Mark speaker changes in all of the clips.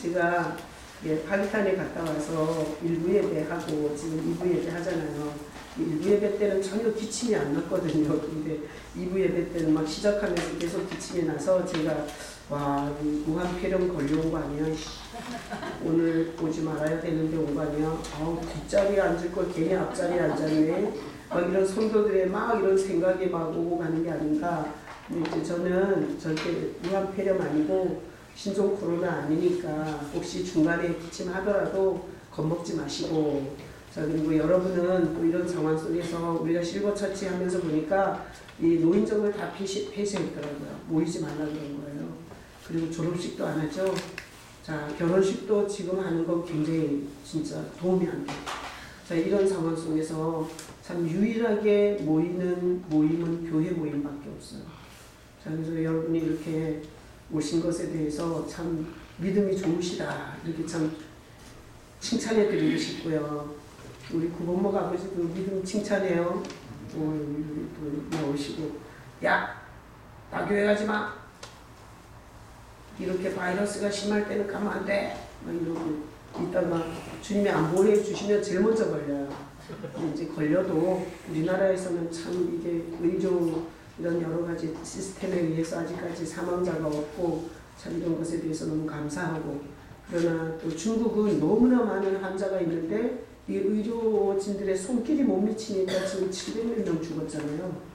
Speaker 1: 제가 파키스탄에 갔다 와서 1부 예배하고 지금 2부 예배 하잖아요. 1부 예배 때는 전혀 기침이 안 났거든요. 근데 2부 예배 때는 막 시작하면서 계속 기침이 나서 제가 와, 무한폐렴 걸려온 거 아니야? 오늘 오지 말아야 되는데 온 거 아니야? 뒷자리에 앉을 걸 괜히 앞자리에 앉았네. 막 이런 성도들의 막 이런 생각이 막 오고 가는 게 아닌가. 근데 이제 저는 절대 무한폐렴 아니고 신종 코로나 아니니까 혹시 중간에 기침하더라도 겁먹지 마시고, 자, 그리고 여러분은 또 이런 상황 속에서 우리가 실버처치 하면서 보니까 이 노인정을 다 폐쇄했더라고요. 모이지 말라 그런 거예요. 그리고 졸업식도 안 하죠. 자, 결혼식도 지금 하는 건 굉장히 진짜 도움이 안 돼요. 자, 이런 상황 속에서 참 유일하게 모이는 모임은 교회 모임밖에 없어요. 자, 그래서 여러분이 이렇게 오신 것에 대해서 참 믿음이 좋으시다, 이렇게 참 칭찬해 드리고 싶고요. 우리 구본목 아버지도 믿음 칭찬해요. 우리 또 나오시고, 야, 나 교회 가지 마. 이렇게 바이러스가 심할 때는 가면 안 돼. 막 이러고 이따가 주님이 안 보호해 주시면 제일 먼저 걸려요. 이제 걸려도 우리나라에서는 참 이게 의료 이런 여러 가지 시스템에 의해서 아직까지 사망자가 없고 참 이런 것에 대해서 너무 감사하고, 그러나 또 중국은 너무나 많은 환자가 있는데 이 의료진들의 손길이 못 미치니까 지금 700명 죽었잖아요.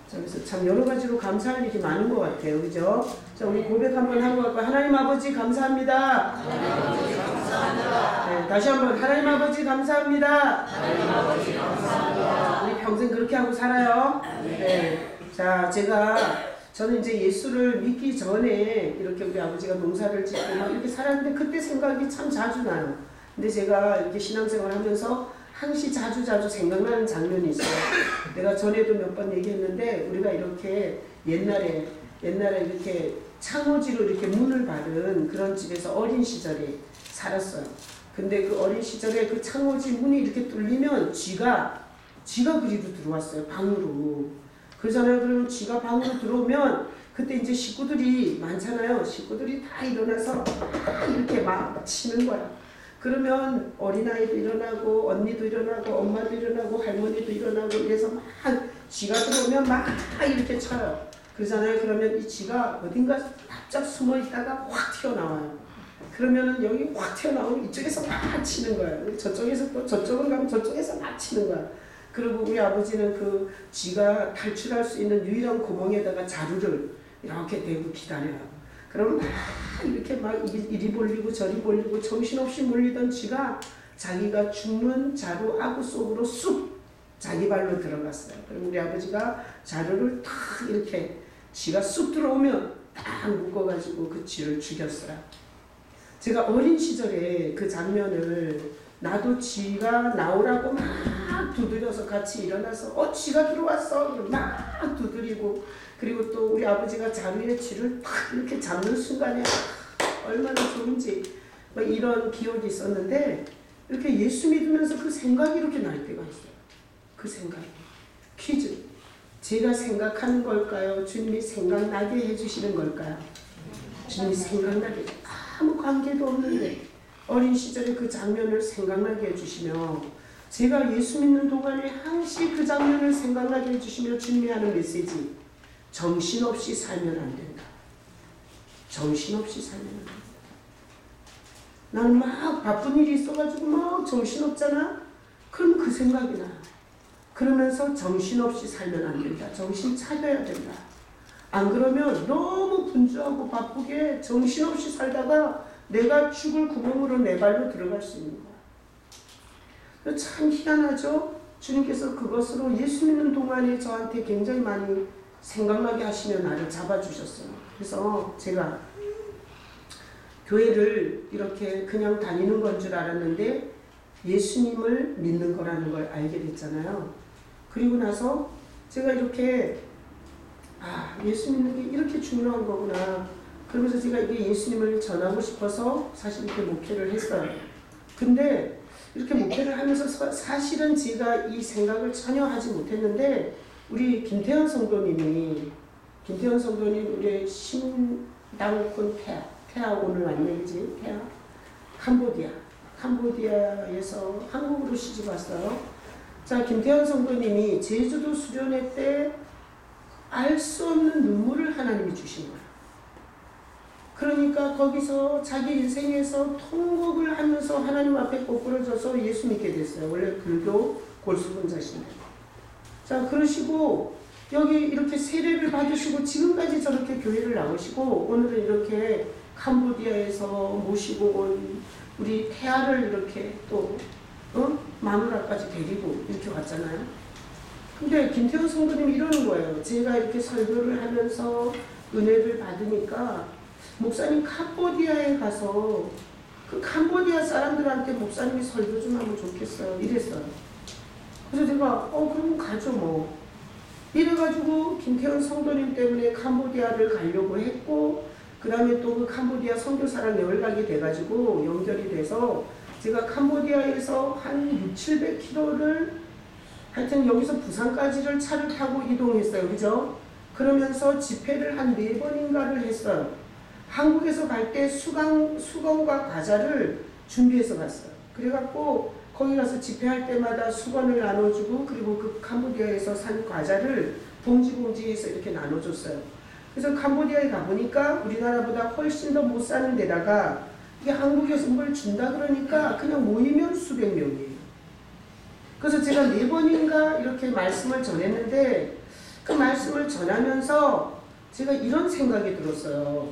Speaker 1: 자, 그래서 참 여러 가지로 감사할 일이 많은 것 같아요. 그죠? 자, 우리 고백 한번 하고 갈까요? 하나님 아버지 감사합니다.
Speaker 2: 하나님 아버지 감사합니다.
Speaker 1: 네, 다시 한번 하나님 아버지 감사합니다.
Speaker 2: 하나님 아버지 감사합니다.
Speaker 1: 우리 평생 그렇게 하고 살아요. 네. 자, 저는 이제 예수를 믿기 전에 이렇게 우리 아버지가 농사를 짓고 막 이렇게 살았는데 그때 생각이 참 자주 나요. 근데 제가 이렇게 신앙생활 하면서 항시 자주 생각나는 장면이 있어요. 내가 전에도 몇 번 얘기했는데 우리가 이렇게 옛날에 이렇게 창호지로 이렇게 문을 받은 그런 집에서 어린 시절에 살았어요. 근데 그 어린 시절에 그 창호지 문이 이렇게 뚫리면 쥐가 그리로 들어왔어요. 방으로. 그러잖아요. 그러면 쥐가 방으로 들어오면 그때 이제 식구들이 많잖아요. 식구들이 다 일어나서 막 이렇게 막 치는 거야. 그러면 어린아이도 일어나고 언니도 일어나고 엄마도 일어나고 할머니도 일어나고 이래서 막 쥐가 들어오면 막 이렇게 쳐요. 그러잖아요. 그러면 이 쥐가 어딘가 납작 숨어 있다가 확 튀어나와요. 그러면은 여기 확 튀어나오면 이쪽에서 막 치는 거예요. 저쪽에서 또 저쪽으로 가면 저쪽에서 막 치는 거야. 그리고 우리 아버지는 그 쥐가 탈출할 수 있는 유일한 구멍에다가 자루를 이렇게 대고 기다려요. 그러면 막 이렇게 막 이리 몰리고 저리 몰리고 정신없이 몰리던 쥐가 자기가 죽는 자루 아구 속으로 쑥 자기 발로 들어갔어요. 그럼 우리 아버지가 자루를 탁 이렇게 쥐가 쑥 들어오면 딱 묶어가지고 그 쥐를 죽였어요. 제가 어린 시절에 그 장면을 나도 쥐가 나오라고 막 두드려서 같이 일어나서 쥐가 들어왔어 막 두드리고, 그리고 또 우리 아버지가 자루에 쥐를 탁 이렇게 잡는 순간에 얼마나 좋은지 막 이런 기억이 있었는데, 이렇게 예수 믿으면서 그 생각이 이렇게 날 때가 있어요. 그 생각이. 퀴즈. 제가 생각하는 걸까요? 주님이 생각나게 해주시는 걸까요? 주님이 생각나게, 아무 관계도 없는데 어린 시절에 그 장면을 생각나게 해주시며, 제가 예수 믿는 동안에 항시 그 장면을 생각나게 해주시며 주님이 하는 메시지, 정신없이 살면 안 된다. 정신없이 살면 안 된다. 나는 막 바쁜 일이 있어가지고 막 정신없잖아? 그럼 그 생각이 나. 그러면서 정신없이 살면 안 된다. 정신 차려야 된다. 안 그러면 너무 분주하고 바쁘게 정신없이 살다가 내가 죽을 구멍으로 내 발로 들어갈 수 있는 거야. 참 희한하죠? 주님께서 그것으로 예수 믿는 동안에 저한테 굉장히 많이 생각나게 하시며 나를 잡아주셨어요. 그래서 제가 교회를 이렇게 그냥 다니는 건 줄 알았는데 예수님을 믿는 거라는 걸 알게 됐잖아요. 그리고 나서 제가 이렇게 예수 믿는 게 이렇게 중요한 거구나. 그러면서 제가 이게 예수님을 전하고 싶어서 사실 이렇게 목회를 했어요. 근데 이렇게 목회를 하면서 사실은 제가 이 생각을 전혀 하지 못했는데, 우리 김태현 성도님 우리 신당군 태아 오늘 왔네, 그지? 태아. 캄보디아에서 한국으로 시집 왔어요. 자, 김태현 성도님이 제주도 수련회 때 알 수 없는 눈물을 하나님이 주신 거예요. 그러니까 거기서 자기 인생에서 통곡을 하면서 하나님 앞에 꼬꾸러져서 예수 믿게 됐어요. 원래 불교 골수분자신데. 자, 그러시고 여기 이렇게 세례를 받으시고 지금까지 저렇게 교회를 나오시고 오늘은 이렇게 캄보디아에서 모시고 온 우리 태아를 이렇게 또 마누라까지 데리고 이렇게 왔잖아요. 근데 김태훈 성도님이 이러는 거예요. 제가 이렇게 설교를 하면서 은혜를 받으니까 목사님 캄보디아에 가서 그 캄보디아 사람들한테 목사님이 설교 좀 하면 좋겠어요. 이랬어요. 그래서 제가 그럼 가죠 뭐. 이래가지고 김태훈 성도님 때문에 캄보디아를 가려고 했고 그 다음에 또 그 캄보디아 선교사랑 연락이 돼가지고 연결이 돼서 제가 캄보디아에서 한 600-700km를 하여튼 여기서 부산까지를 차를 타고 이동했어요. 그죠? 그러면서 집회를 한 4번인가를 했어요. 한국에서 갈 때 수건과 과자를 준비해서 갔어요. 그래갖고 거기 가서 집회할 때마다 수건을 나눠주고 그리고 그 캄보디아에서 산 과자를 봉지에서 이렇게 나눠줬어요. 그래서 캄보디아에 가보니까 우리나라보다 훨씬 더 못 사는 데다가 이게 한국에서 뭘 준다 그러니까 그냥 모이면 수백 명이에요. 그래서 제가 4번인가 이렇게 말씀을 전했는데 그 말씀을 전하면서 제가 이런 생각이 들었어요.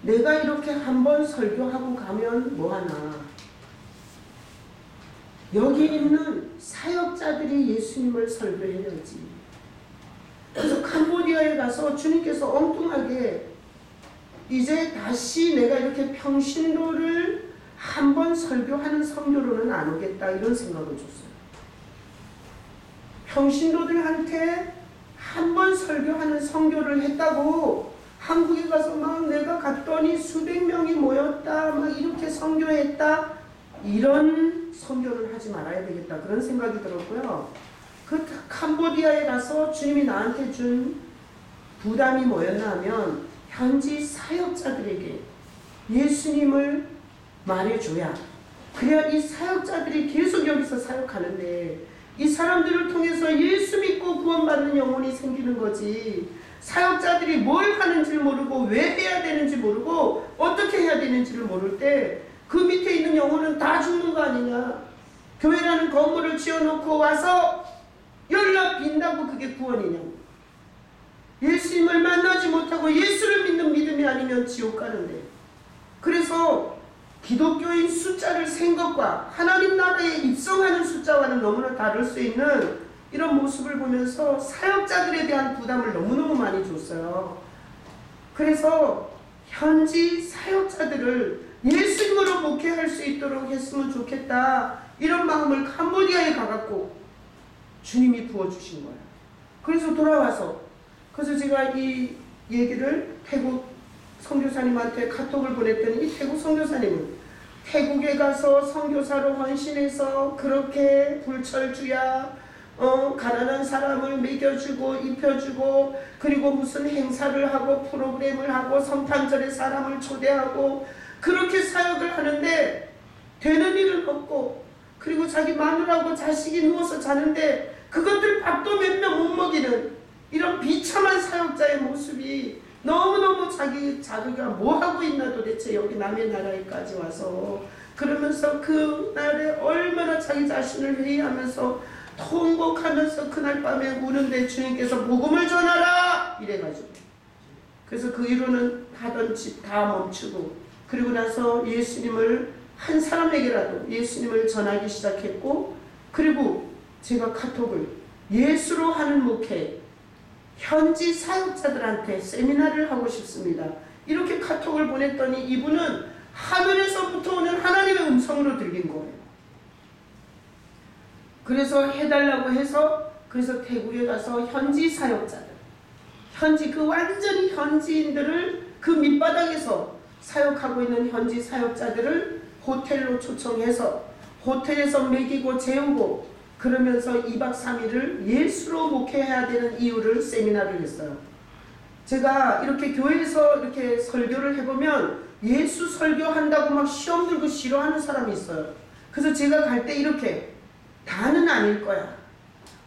Speaker 1: 내가 이렇게 한번 설교하고 가면 뭐하나. 여기 있는 사역자들이 예수님을 설교해야지. 그래서 캄보디아에 가서 주님께서 엉뚱하게 이제 다시 내가 이렇게 평신도를 한번 설교하는 성교로는 안 오겠다 이런 생각을 줬어요. 평신도들한테 한 번 설교하는 성교를 했다고 한국에 가서 막 내가 갔더니 수백 명이 모였다 막 이렇게 성교했다 이런 성교를 하지 말아야 되겠다 그런 생각이 들었고요. 그 캄보디아에 가서 주님이 나한테 준 부담이 뭐였나 하면 현지 사역자들에게 예수님을 말해줘야 그래야 이 사역자들이 계속 여기서 사역하는데 이 사람들을 통해서 예수 믿고 구원받는 영혼이 생기는 거지. 사역자들이 뭘 하는지를 모르고 왜 해야 되는지 모르고 어떻게 해야 되는지를 모를 때 그 밑에 있는 영혼은 다 죽는 거 아니냐. 교회라는 건물을 지어놓고 와서 연락 빈다고 그게 구원이냐고. 예수님을 만나지 못하고 예수를 믿는 믿음이 아니면 지옥 가는데. 그래서 기독교인 숫자를 센 것과 하나님 나라에 입성하는 숫자와는 너무나 다를 수 있는 이런 모습을 보면서 사역자들에 대한 부담을 너무너무 많이 줬어요. 그래서 현지 사역자들을 예수님으로 목회할 수 있도록 했으면 좋겠다 이런 마음을 캄보디아에 가갖고 주님이 부어주신 거예요. 그래서 돌아와서 그래서 제가 이 얘기를 태국 선교사님한테 카톡을 보냈더니 이 태국 선교사님은 태국에 가서 선교사로 헌신해서 그렇게 불철주야 가난한 사람을 먹여주고 입혀주고 그리고 무슨 행사를 하고 프로그램을 하고 성탄절에 사람을 초대하고 그렇게 사역을 하는데 되는 일은 없고 그리고 자기 마누라하고 자식이 누워서 자는데 그것들 밥도 몇 명 못 먹이는 이런 비참한 사역자의 모습이 너무너무 자기가 뭐 하고 있나 도대체 여기 남의 나라에까지 와서 그러면서 그날에 얼마나 자기 자신을 회의하면서 통곡하면서 그날 밤에 우는데 주님께서 복음을 전하라 이래가지고 그래서 그 이후로는 하던 집 다 멈추고 그리고 나서 예수님을 한 사람에게라도 예수님을 전하기 시작했고 그리고 제가 카톡을 예수로 하는 목회 현지 사역자들한테 세미나를 하고 싶습니다. 이렇게 카톡을 보냈더니 이분은 하늘에서부터 오는 하나님의 음성으로 들린 거예요. 그래서 해달라고 해서 그래서 태국에 가서 현지 사역자들 현지 그 완전히 현지인들을 그 밑바닥에서 사역하고 있는 현지 사역자들을 호텔로 초청해서 호텔에서 먹이고 재우고 그러면서 2박 3일을 예수로 목회해야 되는 이유를 세미나를 했어요. 제가 이렇게 교회에서 이렇게 설교를 해보면 예수 설교한다고 막 시험 들고 싫어하는 사람이 있어요. 그래서 제가 갈 때 이렇게 다는 아닐 거야.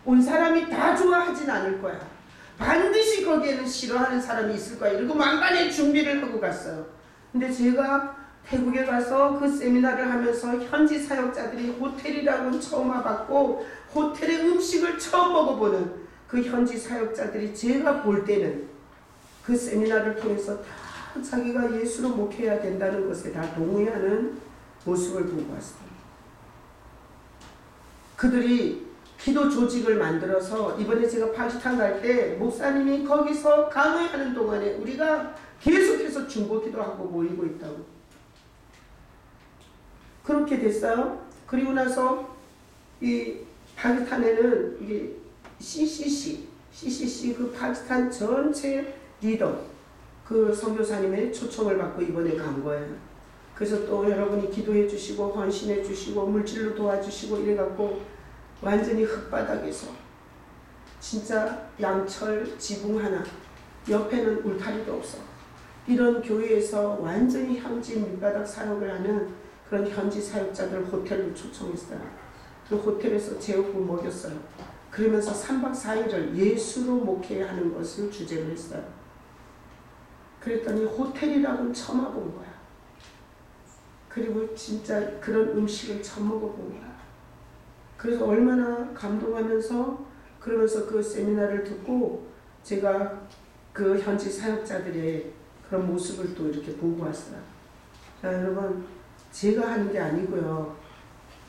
Speaker 1: 온 사람이 다 좋아하진 않을 거야. 반드시 거기에는 싫어하는 사람이 있을 거야. 이러고 만반의 준비를 하고 갔어요. 근데 제가 태국에 가서 그 세미나를 하면서 현지 사역자들이 호텔이라고는 처음 와봤고 호텔의 음식을 처음 먹어보는 그 현지 사역자들이 제가 볼 때는 그 세미나를 통해서 다 자기가 예수로 목회해야 된다는 것에 다 동의하는 모습을 보고 왔습니다. 그들이 기도 조직을 만들어서 이번에 제가 파키스탄 갈 때 목사님이 거기서 강의하는 동안에 우리가 계속해서 중보기도 하고 모이고 있다고. 그렇게 됐어요. 그리고 나서 이 파키스탄에는 이게 CCC 그 파키스탄 전체 리더 그 선교사님의 초청을 받고 이번에 간 거예요. 그래서 또 여러분이 기도해 주시고 헌신해 주시고 물질로 도와주시고 이래갖고 완전히 흙바닥에서 진짜 양철 지붕 하나 옆에는 울타리도 없어. 이런 교회에서 완전히 현지 밑바닥 사역을 하는 그런 현지 사역자들 호텔로 초청했어요. 그 호텔에서 재우고 먹였어요. 그러면서 3박 4일을 예수로 목회하는 것을 주제로 했어요. 그랬더니 호텔이라고는 처음 와본 거야. 그리고 진짜 그런 음식을 처음 먹어본 거야. 그래서 얼마나 감동하면서 그러면서 그 세미나를 듣고 제가 그 현지 사역자들의 그런 모습을 또 이렇게 보고 왔어요. 자, 여러분, 제가 하는 게 아니고요.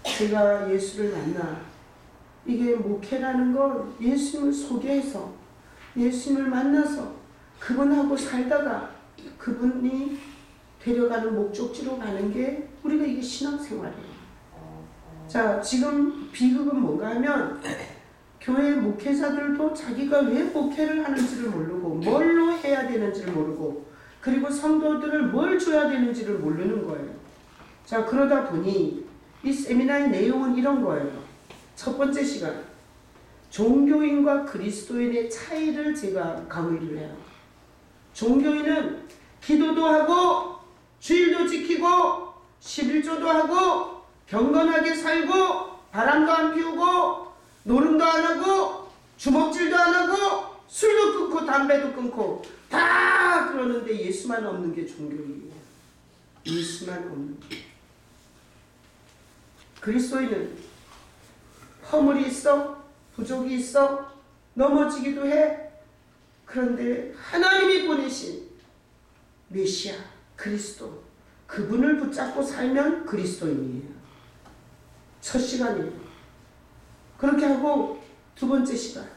Speaker 1: 제가 예수를 만나 이게 목회라는 건 예수님을 소개해서 예수님을 만나서 그분하고 살다가 그분이 데려가는 목적지로 가는 게 우리가 이게 신앙생활이에요. 자, 지금 비극은 뭔가 하면 교회 목회자들도 자기가 왜 목회를 하는지를 모르고 뭘로 해야 되는지를 모르고 그리고 성도들을 뭘 줘야 되는지를 모르는 거예요. 자, 그러다 보니 이 세미나의 내용은 이런 거예요. 첫 번째 시간, 종교인과 그리스도인의 차이를 제가 강의를 해요. 종교인은 기도도 하고 주일도 지키고 11조도 하고 경건하게 살고 바람도 안 피우고 노름도 안 하고 주먹질도 안 하고 술도 끊고 담배도 끊고 다 그러는데 예수만 없는 게 종교인이에요. 예수만 없는 게. 그리스도인은 허물이 있어, 부족이 있어, 넘어지기도 해. 그런데 하나님이 보내신 메시아 그리스도 그분을 붙잡고 살면 그리스도인이에요. 첫 시간이에요. 그렇게 하고 두 번째 시간,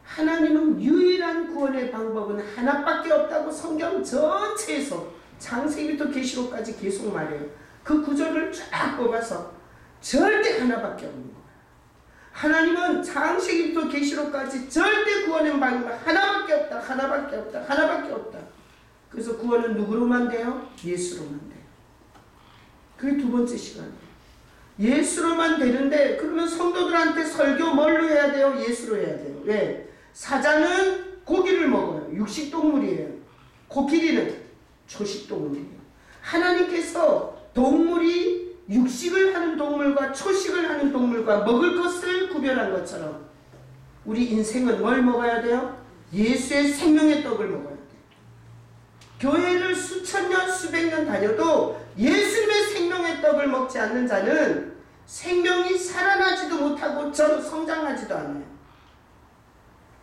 Speaker 1: 하나님은 유일한 구원의 방법은 하나밖에 없다고 성경 전체에서 창세기부터 계시록까지 계속 말해요. 그 구절을 쫙 뽑아서 절대 하나밖에 없는 거예요. 하나님은 창세기부터 계시록까지 절대 구원의 방법은 하나밖에 없다. 하나밖에 없다. 하나밖에 없다. 그래서 구원은 누구로만 돼요? 예수로만 돼요. 그게 두 번째 시간이에요. 예수로만 되는데 그러면 성도들한테 설교 뭘로 해야 돼요? 예수로 해야 돼요. 왜? 사자는 고기를 먹어요. 육식동물이에요. 코끼리는 초식동물이에요. 하나님께서 동물이 육식을 하는 동물과 초식을 하는 동물과 먹을 것을 구별한 것처럼 우리 인생은 뭘 먹어야 돼요? 예수의 생명의 떡을 먹어야 돼요. 교회를 수천 년 수백 년 다녀도 예수님의 생명의 떡을 먹지 않는 자는 생명이 살아나지도 못하고 저도 성장하지도 않아요.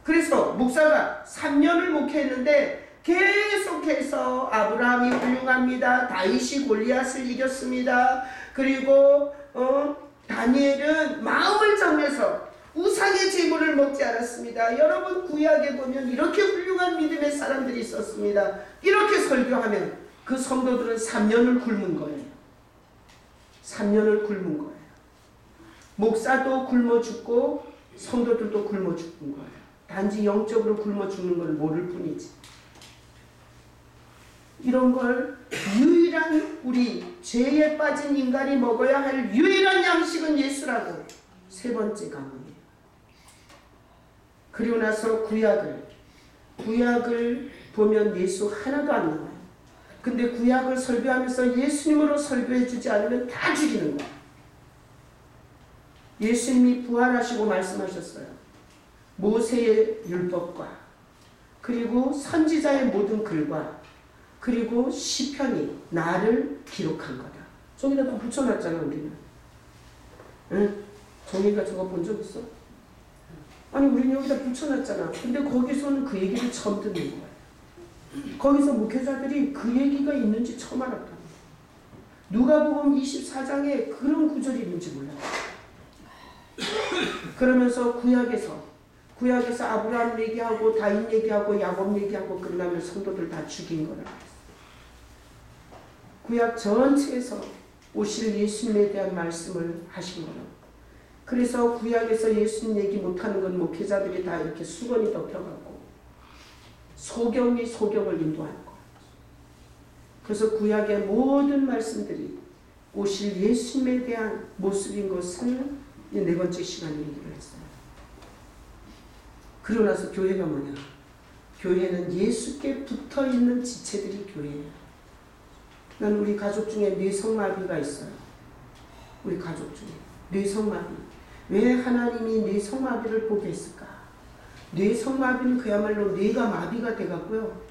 Speaker 1: 그래서 목사가 3년을 목회했는데 계속해서 아브라함이 훌륭합니다. 다윗이 골리앗을 이겼습니다. 그리고 다니엘은 마음을 정해서 우상의 제물을 먹지 않았습니다. 여러분 구약에 보면 이렇게 훌륭한 믿음의 사람들이 있었습니다. 이렇게 설교하면 그 성도들은 3년을 굶은 거예요. 3년을 굶은 거예요. 목사도 굶어 죽고 성도들도 굶어 죽은 거예요. 단지 영적으로 굶어 죽는 걸 모를 뿐이지. 이런 걸 유일한 우리 죄에 빠진 인간이 먹어야 할 유일한 양식은 예수라고 세 번째 강론이에요. 그리고 나서 구약을 보면 예수 하나도 안 나와요. 근데 구약을 설교하면서 예수님으로 설교해 주지 않으면 다 죽이는 거야. 예수님이 부활하시고 말씀하셨어요. 모세의 율법과 그리고 선지자의 모든 글과 그리고 시편이 나를 기록한 거다. 저기다 다 붙여놨잖아 우리는. 응? 종이가 저거 본 적 있어? 아니 우리는 여기다 붙여놨잖아. 근데 거기서는 그 얘기를 처음 듣는 거야. 거기서 목회자들이 그 얘기가 있는지 처음 알았다. 누가복음 24장에 그런 구절이 있는지 몰라. 그러면서 구약에서 아브라함 얘기하고 다윗 얘기하고 야곱 얘기하고 끝나면 성도들 다 죽인 거라. 구약 전체에서 오실 예수님에 대한 말씀을 하신 거라. 그래서 구약에서 예수님 얘기 못하는 건 목회자들이 다 이렇게 수건이 덮여갖고 소경이 소경을 인도하는 거예요. 그래서 구약의 모든 말씀들이 오실 예수님에 대한 모습인 것을 네 번째 시간에 얘기를 했어요. 그러고 나서 교회가 뭐냐? 교회는 예수께 붙어있는 지체들이 교회예요. 난 우리 가족 중에 뇌성마비가 있어요. 우리 가족 중에 뇌성마비. 왜 하나님이 뇌성마비를 보게 했을까? 뇌성마비는 그야말로 뇌가 마비가 돼갖고요.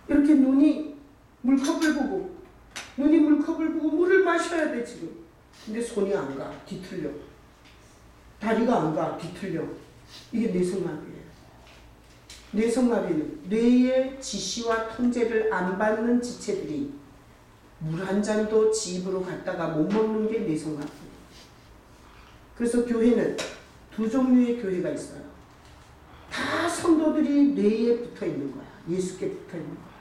Speaker 1: 이렇게 눈이 물컵을 보고 물을 마셔야 돼 지금. 근데 손이 안 가. 뒤틀려. 다리가 안 가. 뒤틀려. 이게 뇌성마비예요. 뇌성마비는 뇌의 지시와 통제를 안 받는 지체들이 물 한 잔도 지 입으로 갖다가 못 먹는 게 뇌성마비예요. 그래서 교회는 두 종류의 교회가 있어요. 다 성도들이 뇌에 붙어 있는 거야. 예수께 붙어 있는 거야.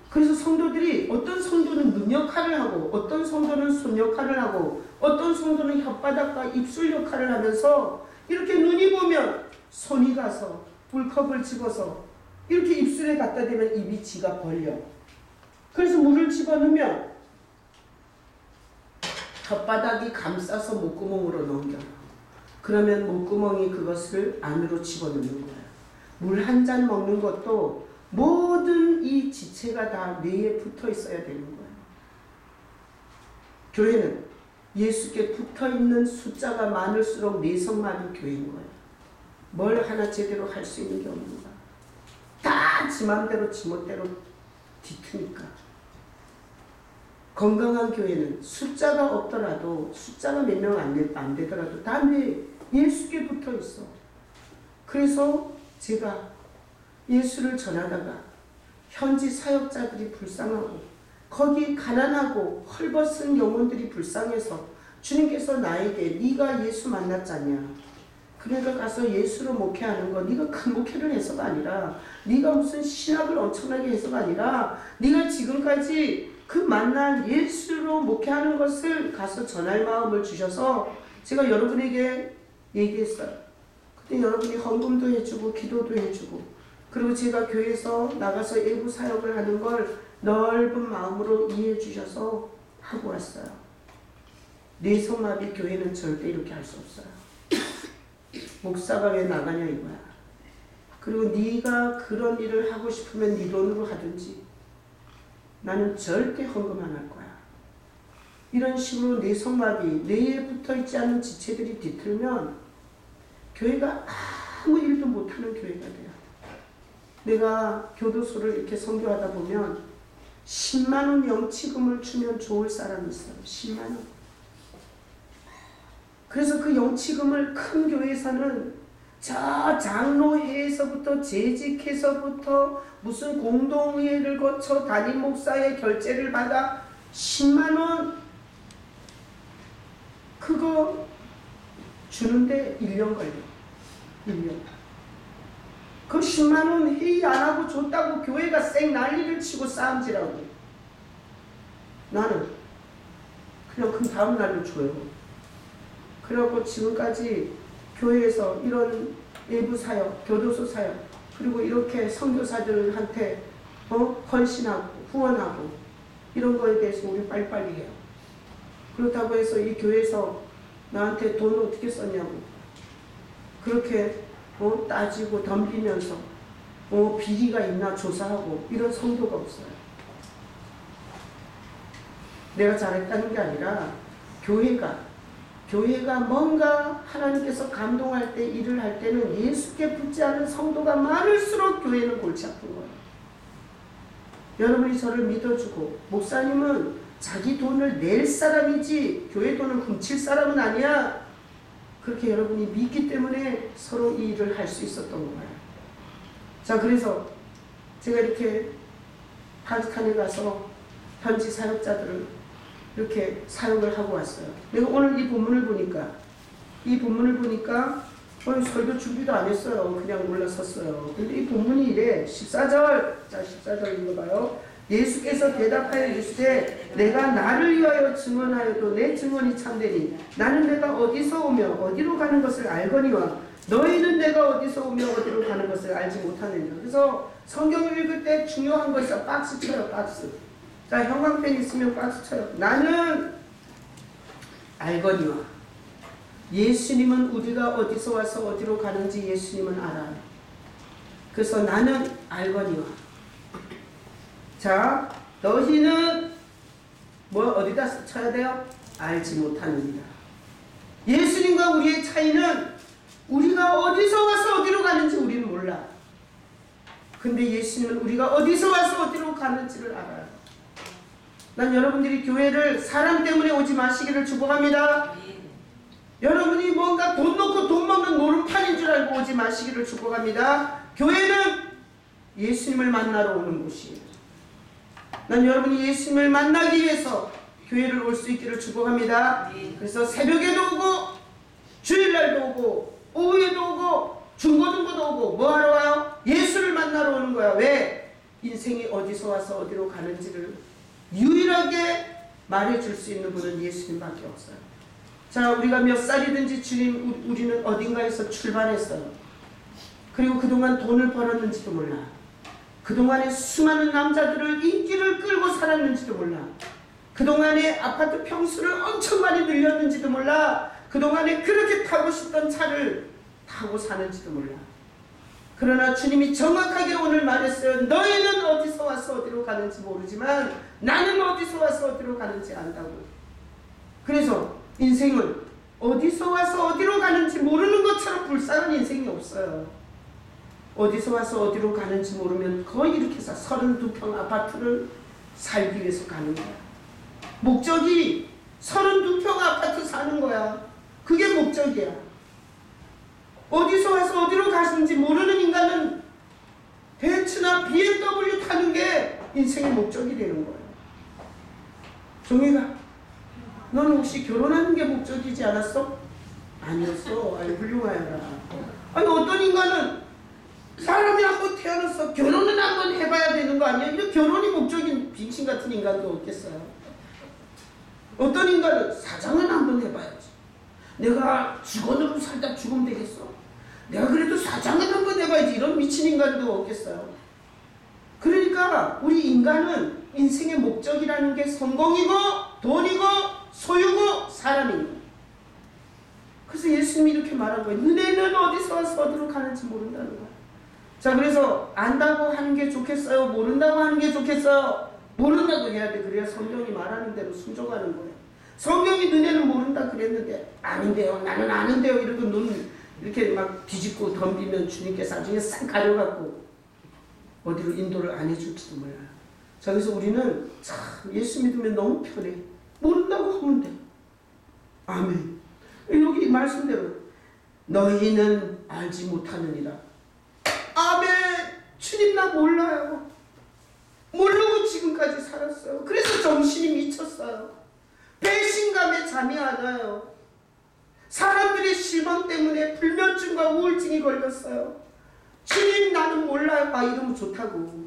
Speaker 1: 그래서 성도들이 어떤 성도는 눈 역할을 하고 어떤 성도는 손 역할을 하고 어떤 성도는 혓바닥과 입술 역할을 하면서 이렇게 눈이 보면 손이 가서 물컵을 집어서 이렇게 입술에 갖다 대면 입이 지가 벌려. 그래서 물을 집어넣으면 혓바닥이 감싸서 목구멍으로 넘겨. 그러면 목구멍이 그것을 안으로 집어넣는 거야. 물 한 잔 먹는 것도 모든 이 지체가 다 뇌에 붙어 있어야 되는 거야. 교회는 예수께 붙어 있는 숫자가 많을수록 뇌성마비 교회인 거야. 뭘 하나 제대로 할 수 있는 게 없는 거야. 다 지 맘대로 지 멋대로 뒤트니까. 건강한 교회는 숫자가 없더라도 숫자가 몇 명 안 되더라도 다 예수께 붙어 있어. 그래서 제가 예수를 전하다가 현지 사역자들이 불쌍하고 거기 가난하고 헐벗은 영혼들이 불쌍해서 주님께서 나에게 네가 예수 만났잖냐. 그러니까 가서 예수로 목회하는 거 네가 큰 목회를 해서가 아니라 네가 무슨 신학을 엄청나게 해서가 아니라 네가 지금까지 그 만난 예수로 목회하는 것을 가서 전할 마음을 주셔서 제가 여러분에게 얘기했어요. 그때 여러분이 헌금도 해주고 기도도 해주고 그리고 제가 교회에서 나가서 일부 사역을 하는 걸 넓은 마음으로 이해해 주셔서 하고 왔어요. 뇌성마비 교회는 절대 이렇게 할 수 없어요. 목사가 왜 나가냐 이거야. 그리고 네가 그런 일을 하고 싶으면 네 돈으로 하든지 나는 절대 헌금 안 할 거야. 이런 식으로 뇌성마비, 뇌에 붙어있지 않은 지체들이 뒤틀면 교회가 아무 일도 못하는 교회가 돼요. 내가 교도소를 이렇게 선교하다 보면 10만원 영치금을 주면 좋을 사람이 있어요. 10만원. 그래서 그 영치금을 큰 교회에서는 저 장로회에서부터 재직해서부터 무슨 공동회의를 거쳐 담임 목사의 결재를 받아 10만원 그거 주는데 1년 걸려. 1년. 그 10만원 회의 안 하고 줬다고 교회가 쌩 난리를 치고 싸움질하고 나는 그냥 그 다음 날로 줘요. 그래갖고 지금까지 교회에서 이런 외부 사역, 교도소 사역, 그리고 이렇게 선교사들한테 헌신하고 후원하고 이런 거에 대해서 우리 빨리빨리 해요. 그렇다고 해서 이 교회에서 나한테 돈 어떻게 썼냐고 그렇게 따지고 덤비면서 비리가 있나 조사하고 이런 성도가 없어요. 내가 잘했다는 게 아니라 교회가 뭔가 하나님께서 감동할 때 일을 할 때는 예수께 붙지 않은 성도가 많을수록 교회는 골치 아픈 거예요. 여러분이 저를 믿어주고 목사님은 자기 돈을 낼 사람이지 교회 돈을 훔칠 사람은 아니야. 그렇게 여러분이 믿기 때문에 서로 이 일을 할 수 있었던 거예요. 자, 그래서 제가 이렇게 파키스탄에 가서 현지 사역자들을 이렇게 사역을 하고 왔어요. 내가 오늘 이 본문을 보니까 설교 준비도 안 했어요. 그냥 올라섰어요. 근데 이 본문이 이래. 14절. 자, 14절 읽어봐요. 예수께서 대답하여 이르시되 내가 나를 위하여 증언하여도 내 증언이 참되니 나는 내가 어디서 오며 어디로 가는 것을 알거니와 너희는 내가 어디서 오며 어디로 가는 것을 알지 못하느냐. 그래서 성경을 읽을 때 중요한 거 있어. 박스 쳐요. 박스. 자, 형광펜 있으면 박스 쳐요. 나는 알거니와 예수님은 우리가 어디서 와서 어디로 가는지 예수님은 알아요. 그래서 나는 알거니와 자, 너희는 어디다 쳐야 돼요? 알지 못하느니라. 예수님과 우리의 차이는 우리가 어디서 와서 어디로 가는지 우리는 몰라. 근데 예수님은 우리가 어디서 와서 어디로 가는지를 알아요. 난 여러분들이 교회를 사람 때문에 오지 마시기를 축복합니다. 여러분이 뭔가 돈 넣고 돈 먹는 노름판인 줄 알고 오지 마시기를 축복합니다. 교회는 예수님을 만나러 오는 곳이에요. 난 여러분이 예수님을 만나기 위해서 교회를 올 수 있기를 축복합니다. 그래서 새벽에도 오고 주일날도 오고 오후에도 오고 중고등부도 오고 뭐 하러 와요? 예수를 만나러 오는 거야. 왜? 인생이 어디서 와서 어디로 가는지를 유일하게 말해줄 수 있는 분은 예수님밖에 없어요. 자, 우리가 몇 살이든지 우리는 어딘가에서 출발했어요. 그리고 그동안 돈을 벌었는지도 몰라. 그동안에 수많은 남자들을 인기를 끌고 살았는지도 몰라. 그동안에 아파트 평수를 엄청 많이 늘렸는지도 몰라. 그동안에 그렇게 타고 싶던 차를 타고 사는지도 몰라. 그러나 주님이 정확하게 오늘 말했어요. 너희는 어디서 와서 어디로 가는지 모르지만 나는 어디서 와서 어디로 가는지 안다고. 그래서 인생은 어디서 와서 어디로 가는지 모르는 것처럼 불쌍한 인생이 없어요. 어디서 와서 어디로 가는지 모르면 거의 이렇게 해서 32평 아파트를 살기 위해서 가는 거야. 목적이 32평 아파트 사는 거야. 그게 목적이야. 어디서 와서 어디로 가는지 모르는 인간은 벤츠나 BMW 타는 게 인생의 목적이 되는 거예요. 종이가 너는 혹시 결혼하는 게 목적이지 않았어? 아니었어. 아니, 훌륭하여라. 아니, 어떤 인간은 사람이 한번 태어나서 결혼은 한번 해봐야 되는 거 아니야? 근데 결혼이 목적인 빙신 같은 인간도 없겠어요. 어떤 인간은 사장은 한번 해봐야지. 내가 직원으로 살다 죽으면 되겠어? 내가 그래도 사장은 한번 해봐야지. 이런 미친 인간도 없겠어요. 그러니까 우리 인간은 인생의 목적이라는 게 성공이고 돈이고 소유고 사람이고. 그래서 예수님이 이렇게 말한 거예요. 너네는 어디서 와서 어디로 가는지 모른다는 거야. 자, 그래서 안다고 하는 게 좋겠어요? 모른다고 하는 게 좋겠어요? 모른다고 해야 돼. 그래야 성경이 말하는 대로 순종하는 거예요. 성경이 너네는 모른다 그랬는데 아닌데요, 나는 아는데요 이러고 눈 이렇게 막 뒤집고 덤비면 주님께서 나중에 싹 가려갖고 어디로 인도를 안 해줄지도 몰라요. 자, 그래서 우리는 참 예수 믿으면 너무 편해. 모른다고 하면 돼. 아멘. 여기 말씀대로 너희는 알지 못하느니라. 아멘. 주님 나 몰라요. 모르고 지금까지 살았어요. 그래서 정신이 미쳤어요. 배신감에 잠이 안 와요. 사람들의 실망 때문에 불면증과 우울증이 걸렸어요. 주님 나는 몰라요. 아, 이러면 좋다고.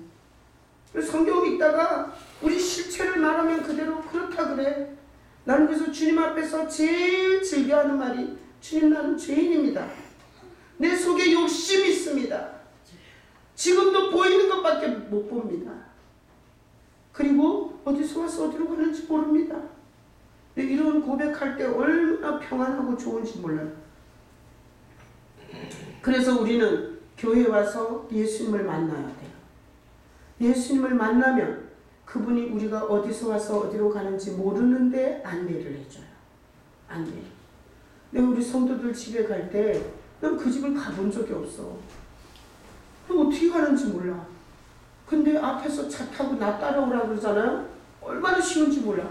Speaker 1: 성경 읽다가 우리 실체를 말하면 그대로 그렇다 그래. 나는 그래서 주님 앞에서 제일 즐겨하는 말이 주님 나는 죄인입니다. 내 속에 욕심이 있습니다. 지금도 보이는 것밖에 못 봅니다. 그리고 어디서 와서 어디로 가는지 모릅니다. 이런 고백할 때 얼마나 평안하고 좋은지 몰라요. 그래서 우리는 교회에 와서 예수님을 만나야 돼요. 예수님을 만나면 그분이 우리가 어디서 와서 어디로 가는지 모르는데 안내를 해줘요. 안내. 내가 우리 성도들 집에 갈 때 난 그 집을 가본 적이 없어. 어떻게 가는지 몰라. 근데 앞에서 차 타고 나 따라오라 그러잖아요. 얼마나 쉬운지 몰라.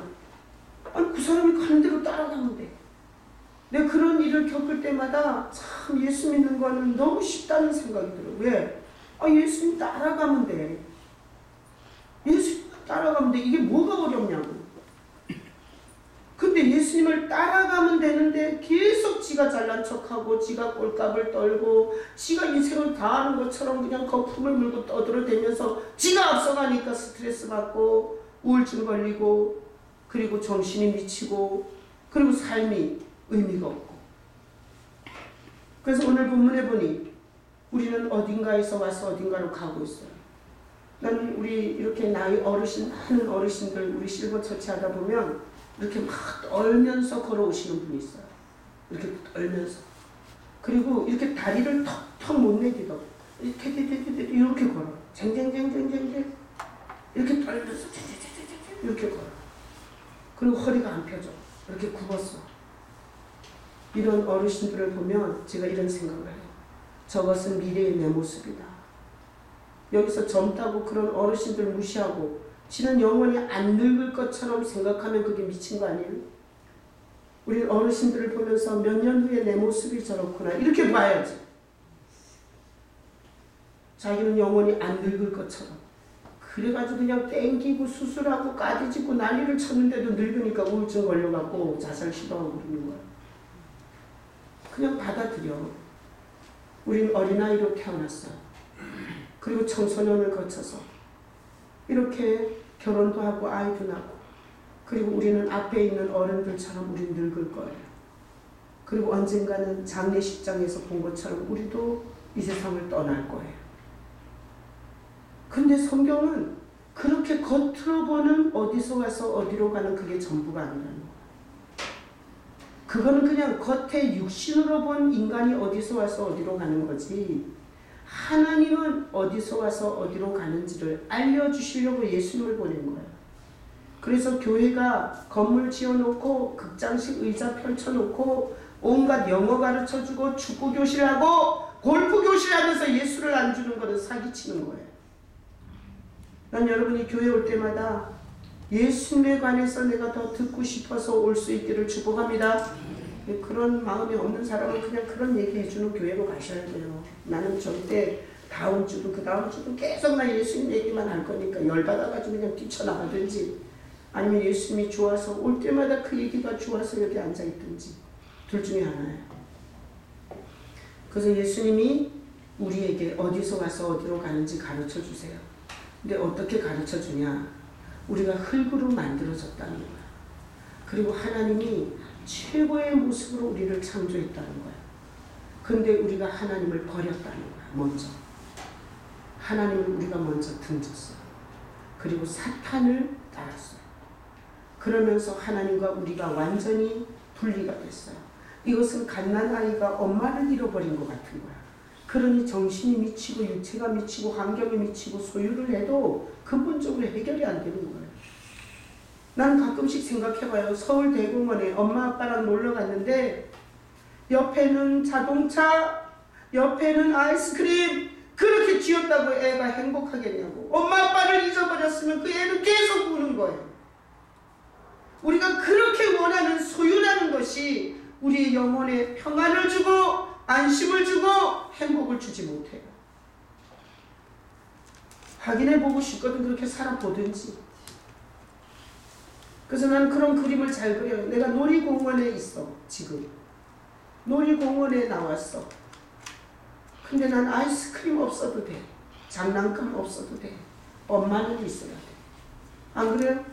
Speaker 1: 아니 그 사람이 가는 대로 따라가면 돼. 내가 그런 일을 겪을 때마다 참 예수 믿는 거는 너무 쉽다는 생각이 들어. 왜? 예수님 따라가면 돼. 예수님 따라가면 돼. 이게 뭐가 어렵냐고. 근데 예수님을 따라가면 되는데 계속 지가 잘난 척하고 지가 꼴값을 떨고 지가 인생을 다 아는 것처럼 그냥 거품을 물고 떠들어대면서 지가 앞서가니까 스트레스 받고 우울증 걸리고 그리고 정신이 미치고 그리고 삶이 의미가 없고. 그래서 오늘 본문에 보니 우리는 어딘가에서 와서 어딘가로 가고 있어요. 나는 우리 이렇게 나이 어르신 많은 어르신들 우리 실버 처치 하다 보면 이렇게 막 떨면서 걸어오시는 분이 있어요. 이렇게 떨면서. 그리고 이렇게 다리를 턱턱 못 내딛어. 이렇게 걸어. 쟁쟁쟁쟁쟁쟁. 이렇게 떨면서 이렇게 걸어. 그리고 허리가 안 펴져. 이렇게 굽었어. 이런 어르신들을 보면 제가 이런 생각을 해요. 저것은 미래의 내 모습이다. 여기서 젊다고 그런 어르신들 무시하고 지는 영원히 안 늙을 것처럼 생각하면 그게 미친 거 아니에요? 우리 어르신들을 보면서 몇 년 후에 내 모습이 저렇구나 이렇게 봐야지. 자기는 영원히 안 늙을 것처럼. 그래가지고 그냥 땡기고 수술하고 까지짓고 난리를 쳤는데도 늙으니까 우울증 걸려갖고 자살 시도하고 그러는 거야. 그냥 받아들여. 우린 어린아이로 태어났어. 그리고 청소년을 거쳐서 이렇게 결혼도 하고 아이도 낳고 그리고 우리는 앞에 있는 어른들처럼 우린 늙을 거예요. 그리고 언젠가는 장례식장에서 본 것처럼 우리도 이 세상을 떠날 거예요. 근데 성경은 그렇게 겉으로 보는 어디서 와서 어디로 가는 그게 전부가 아니라는 거예요. 그거는 그냥 겉에 육신으로 본 인간이 어디서 와서 어디로 가는 거지 하나님은 어디서 와서 어디로 가는지를 알려주시려고 예수님을 보낸 거예요. 그래서 교회가 건물 지어놓고 극장식 의자 펼쳐놓고 온갖 영어 가르쳐주고 축구교실하고 골프교실 하면서 예수를 안 주는 거는 사기치는 거예요. 난 여러분이 교회 올 때마다 예수님에 관해서 내가 더 듣고 싶어서 올 수 있기를 축복합니다. 그런 마음이 없는 사람은 그냥 그런 얘기 해주는 교회로 가셔야 돼요. 나는 절대 다음 주도 그 다음 주도 계속 나 예수님 얘기만 할 거니까 열받아가지고 그냥 뛰쳐나가든지 아니면 예수님이 좋아서 올 때마다 그 얘기가 좋아서 여기 앉아있든지 둘 중에 하나예요. 그래서 예수님이 우리에게 어디서 와서 어디로 가는지 가르쳐 주세요. 근데 어떻게 가르쳐 주냐? 우리가 흙으로 만들어졌다는 거야. 그리고 하나님이 최고의 모습으로 우리를 창조했다는 거야. 근데 우리가 하나님을 버렸다는 거야. 먼저. 하나님을 우리가 먼저 등졌어요. 그리고 사탄을 따랐어요. 그러면서 하나님과 우리가 완전히 분리가 됐어요. 이것은 갓난아이가 엄마를 잃어버린 것 같은 거야. 그러니 정신이 미치고 육체가 미치고 환경이 미치고 소유를 해도 근본적으로 해결이 안 되는 거예요. 난 가끔씩 생각해봐요. 서울대공원에 엄마 아빠랑 놀러 갔는데 옆에는 자동차, 옆에는 아이스크림 그렇게 쥐었다고 애가 행복하겠냐고. 엄마 아빠를 잊어버렸으면 그 애는 계속 우는 거예요. 우리가 그렇게 원하는 소유라는 것이 우리의 영혼에 평안을 주고 안심을 주고 행복을 주지 못해요. 확인해보고 싶거든. 그렇게 살아보든지. 그래서 나는 그런 그림을 잘 그려요. 내가 놀이공원에 있어. 지금 놀이공원에 나왔어. 근데 난 아이스크림 없어도 돼. 장난감 없어도 돼. 엄마는 있어야 돼. 안 그래요?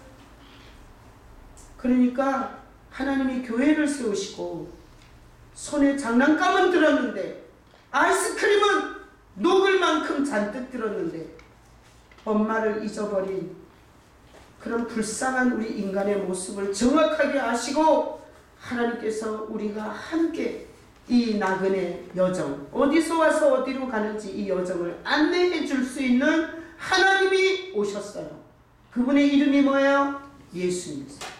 Speaker 1: 그러니까 하나님이 교회를 세우시고 손에 장난감은 들었는데 아이스크림은 녹을 만큼 잔뜩 들었는데 엄마를 잊어버린 그런 불쌍한 우리 인간의 모습을 정확하게 아시고 하나님께서 우리가 함께 이 나그네 여정, 어디서 와서 어디로 가는지 이 여정을 안내해 줄 수 있는 하나님이 오셨어요. 그분의 이름이 뭐예요? 예수님이세요.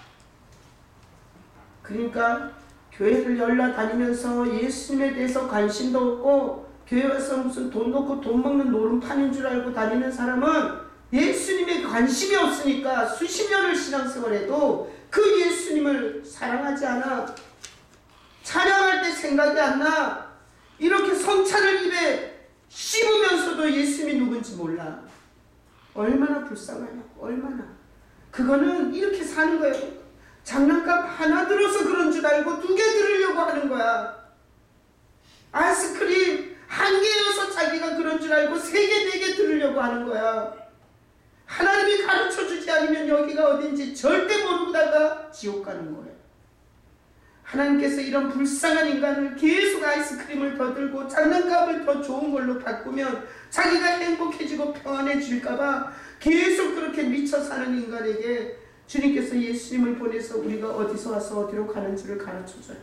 Speaker 1: 그러니까 교회를 열라다니면서 예수님에 대해서 관심도 없고 교회 와서 무슨 돈 놓고 돈 먹는 노름판인 줄 알고 다니는 사람은 예수님에 관심이 없으니까 수십 년을 신앙생활해도 그 예수님을 사랑하지 않아. 찬양할 때 생각이 안 나. 이렇게 성찬을 입에 씹으면서도 예수님이 누군지 몰라. 얼마나 불쌍하냐고. 얼마나. 그거는 이렇게 사는 거예요. 장난감 하나 들어서 그런 줄 알고 2개 들으려고 하는 거야. 아이스크림 한 개여서 자기가 그런 줄 알고 3개, 4개 들으려고 하는 거야. 하나님이 가르쳐주지 않으면 여기가 어딘지 절대 모르다가 지옥 가는 거예요. 하나님께서 이런 불쌍한 인간을 계속 아이스크림을 더 들고 장난감을 더 좋은 걸로 바꾸면 자기가 행복해지고 평안해질까봐 계속 그렇게 미쳐 사는 인간에게 주님께서 예수님을 보내서 우리가 어디서 와서 어디로 가는지를 가르쳐줘요.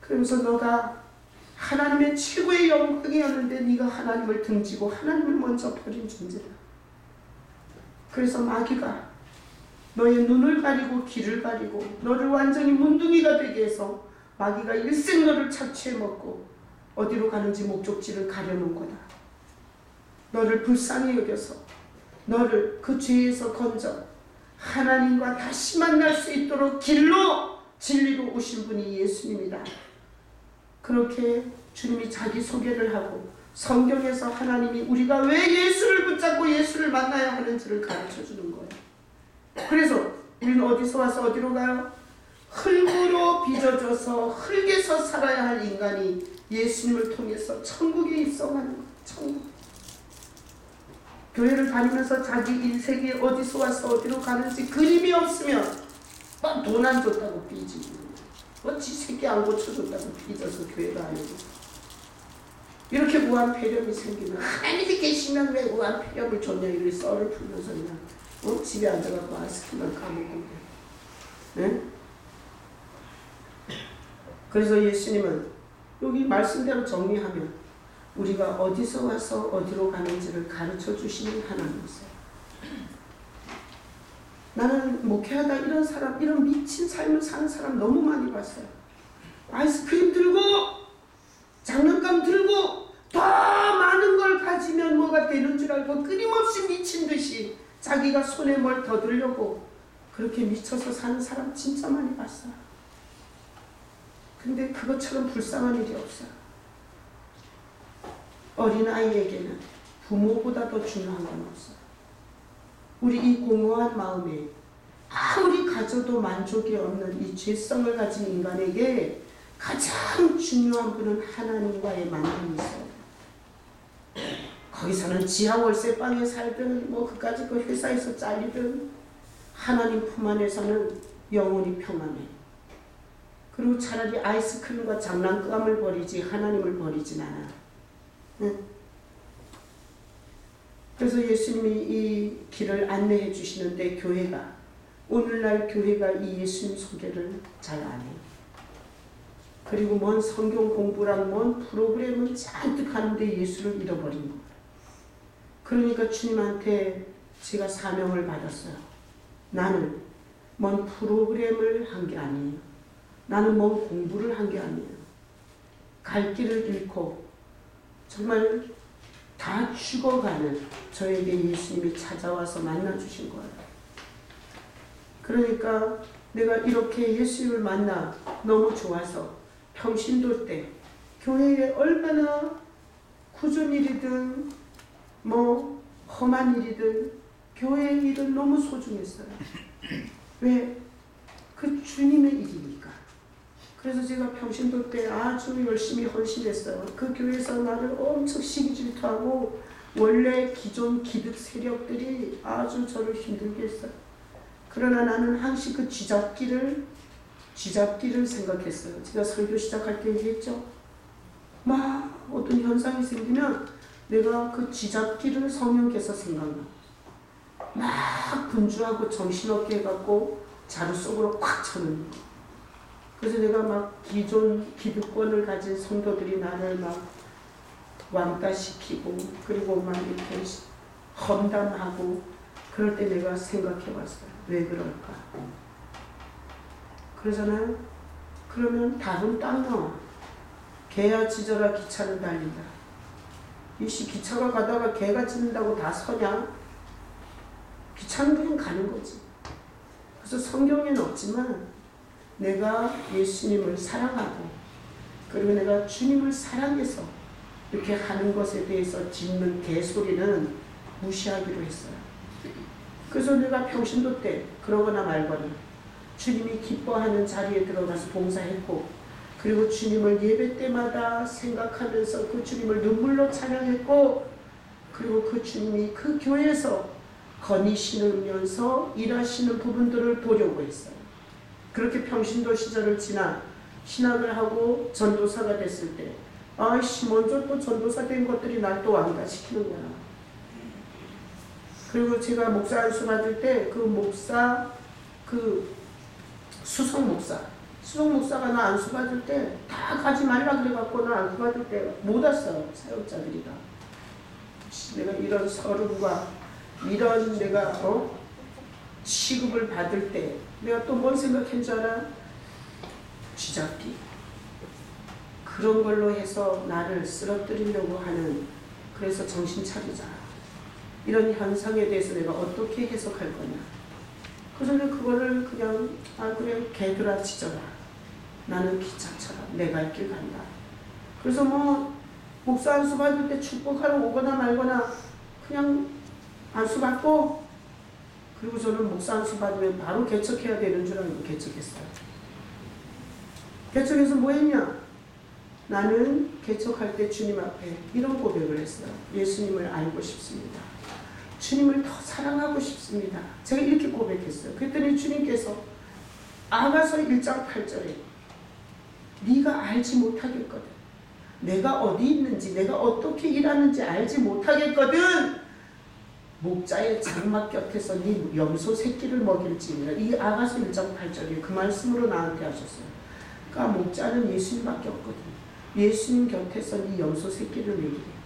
Speaker 1: 그러면서 너가 하나님의 최고의 영광이었는데 네가 하나님을 등지고 하나님을 먼저 버린 존재다. 그래서 마귀가 너의 눈을 가리고 귀를 가리고 너를 완전히 문둥이가 되게 해서 마귀가 일생 너를 착취해 먹고 어디로 가는지 목적지를 가려놓은 거다. 너를 불쌍히 여겨서 너를 그 죄에서 건져 하나님과 다시 만날 수 있도록 길로 진리로 오신 분이 예수님이다. 그렇게 주님이 자기 소개를 하고 성경에서 하나님이 우리가 왜 예수를 붙잡고 예수를 만나야 하는지를 가르쳐주는 거예요. 그래서 우리는 어디서 와서 어디로 가요? 흙으로 빚어져서 흙에서 살아야 할 인간이 예수님을 통해서 천국에 입성하는 거예요. 천국. 교회를 다니면서 자기 인생에 어디서 와서 어디로 가는지 그림이 없으면 막 돈 안 줬다고 삐지고 어찌 새끼 안 고쳐줬다고 삐져서 교회가 아니고 이렇게 무한폐렴이 생기면 하나님이 계시면 왜 무한폐렴을 줬냐 이렇게 썰을 풀면서 그냥 집에 앉아갖고 아이스크림만 까먹고 네? 그래서 예수님은 여기 말씀대로 정리하면 우리가 어디서 와서 어디로 가는지를 가르쳐 주시는 하나님이세요. 나는 목회하다 이런 사람, 이런 미친 삶을 사는 사람 너무 많이 봤어요. 아이스크림 들고 장난감 들고 더 많은 걸 가지면 뭐가 되는 줄 알고 끊임없이 미친 듯이 자기가 손에 뭘 더 들려고 그렇게 미쳐서 사는 사람 진짜 많이 봤어요. 근데 그것처럼 불쌍한 일이 없어요. 어린아이에게는 부모보다 더 중요한 건 없어요. 우리 이 공허한 마음에 아무리 가져도 만족이 없는 이 죄성을 가진 인간에게 가장 중요한 분은 하나님과의 만남이 있어요. 거기서는 지하 월세방에 살든 뭐 그까짓 그 회사에서 잘리든 하나님 품 안에서는 영원히 평안해. 그리고 차라리 아이스크림과 장난감을 버리지 하나님을 버리진 않아. 응. 그래서 예수님이 이 길을 안내해 주시는데 교회가 오늘날 교회가 이 예수님 소개를 잘 안 해요. 그리고 뭔 성경 공부랑 뭔 프로그램은 잔뜩 하는데 예수를 잃어버린 거예요. 그러니까 주님한테 제가 사명을 받았어요. 나는 뭔 프로그램을 한 게 아니에요. 나는 뭔 공부를 한 게 아니에요. 갈 길을 잃고 정말 다 죽어가는 저에게 예수님이 찾아와서 만나주신 거예요. 그러니까 내가 이렇게 예수님을 만나 너무 좋아서 평신도 때 교회에 얼마나 굳은 일이든 뭐 험한 일이든 교회의 일은 너무 소중했어요. 왜? 그 주님의 일이니까. 그래서 제가 평신도 때 아주 열심히 헌신했어요. 그 교회에서 나를 엄청 시기 질투하고 원래 기존 기득 세력들이 아주 저를 힘들게 했어요. 그러나 나는 항상 그 쥐잡기를 생각했어요. 제가 설교 시작할 때 얘기했죠. 막 어떤 현상이 생기면 내가 그 쥐잡기를 성령께서 생각나. 막 분주하고 정신없게 해갖고 자루 속으로 꽉 쳐는 거. 그래서 내가 막 기존 기득권을 가진 성도들이 나를 막 왕따시키고 그리고 막 이렇게 험담하고 그럴 때 내가 생각해 봤어요. 왜 그럴까? 그러잖아요. 그러면 답은 딱 나와. 개야 짖어라 기차는 달린다. 이씨 기차가 가다가 개가 짖는다고 다 서냐? 기차는 그냥 가는 거지. 그래서 성경에는 없지만 내가 예수님을 사랑하고 그리고 내가 주님을 사랑해서 이렇게 하는 것에 대해서 짖는 개소리는 무시하기로 했어요. 그래서 내가 평신도 때 그러거나 말거나 주님이 기뻐하는 자리에 들어가서 봉사했고 그리고 주님을 예배 때마다 생각하면서 그 주님을 눈물로 찬양했고 그리고 그 주님이 그 교회에서 거니시면서 일하시는 부분들을 보려고 했어요. 그렇게 평신도 시절을 지나 신학을 하고 전도사가 됐을 때 아이씨 먼저 또 전도사 된 것들이 날 또 왕따시키는 거야. 그리고 제가 목사 안수 받을 때 그 목사 수석 목사가 나 안수 받을 때 다 가지 말라 그래갖고 나 안수 받을 때 못 왔어요. 사역자들이 다. 내가 이런 서름과 이런 내가 취급을 받을 때 내가 또 뭔 생각한 줄 알아? 쥐잡기. 그런 걸로 해서 나를 쓰러뜨리려고 하는, 그래서 정신 차리자. 이런 현상에 대해서 내가 어떻게 해석할 거냐. 그래서 내가 그거를 그냥 그래 개들아 짖어라. 나는 기차처럼 내 갈 길 간다. 그래서 목사 안수 받을 때 축복하러 오거나 말거나 그냥 안수 받고 그리고 저는 목사 안수 받으면 바로 개척해야 되는 줄 알고 개척했어요. 개척해서 뭐 했냐? 나는 개척할 때 주님 앞에 이런 고백을 했어요. 예수님을 알고 싶습니다. 주님을 더 사랑하고 싶습니다. 제가 이렇게 고백했어요. 그랬더니 주님께서 아가서 1장 8절에 네가 알지 못하겠거든. 내가 어디 있는지 내가 어떻게 일하는지 알지 못하겠거든. 목자의 장막 곁에서 네 염소 새끼를 먹일지니라. 이 아가서 1장 8절이에요. 그 말씀으로 나한테 하셨어요. 그러니까 목자는 예수님밖에 없거든. 예수님 곁에서 네 염소 새끼를 먹이래.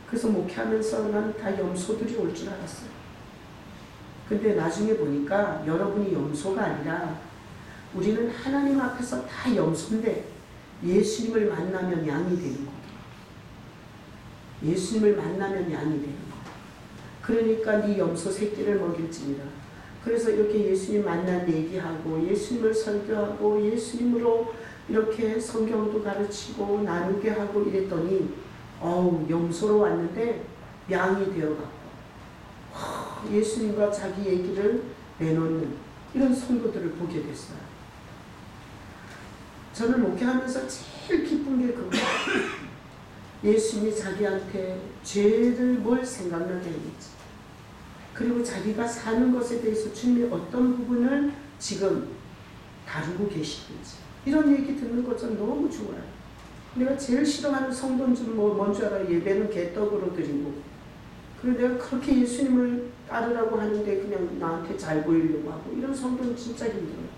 Speaker 1: 그래서 목회하면서 난 다 염소들이 올 줄 알았어요. 근데 나중에 보니까 여러분이 염소가 아니라 우리는 하나님 앞에서 다 염소인데 예수님을 만나면 양이 되는 거예요. 예수님을 만나면 양이 되는 거예요. 그러니까 네 염소 새끼를 먹일지니라. 그래서 이렇게 예수님 만난 얘기하고 예수님을 설교하고 예수님으로 이렇게 성경도 가르치고 나누게 하고 이랬더니 염소로 왔는데 양이 되어갖고 예수님과 자기 얘기를 내놓는 이런 성도들을 보게 됐어요. 저는 목회하면서 제일 기쁜 게 그거예요. 예수님이 자기한테 죄를 뭘 생각나게 했는지 그리고 자기가 사는 것에 대해서 주님이 어떤 부분을 지금 다루고 계시는지 이런 얘기 듣는 것 전 너무 좋아요. 내가 제일 싫어하는 성도는 좀 뭔지 알아요? 예배는 개떡으로 드리고 그리고 내가 그렇게 예수님을 따르라고 하는데 그냥 나한테 잘 보이려고 하고 이런 성도는 진짜 힘들어요.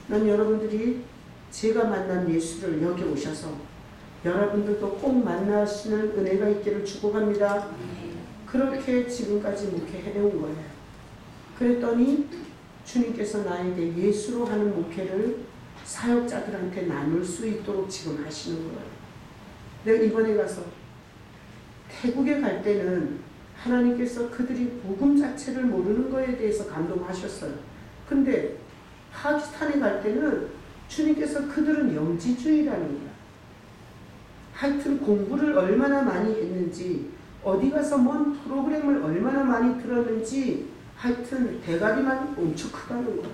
Speaker 1: 난 여러분들이 제가 만난 예수를 여기 오셔서 여러분들도 꼭 만나시는 은혜가 있기를 축복합니다. 그렇게 지금까지 목회해온 거예요. 그랬더니 주님께서 나에게 예수로 하는 목회를 사역자들한테 나눌 수 있도록 지금 하시는 거예요. 내가 이번에 가서 태국에 갈 때는 하나님께서 그들이 복음 자체를 모르는 거에 대해서 감동하셨어요. 근데 파키스탄에 갈 때는 주님께서 그들은 영지주의라는 거야. 하여튼 공부를 얼마나 많이 했는지 어디 가서 뭔 프로그램을 얼마나 많이 들었는지 하여튼 대가리만 엄청 크다는 거야.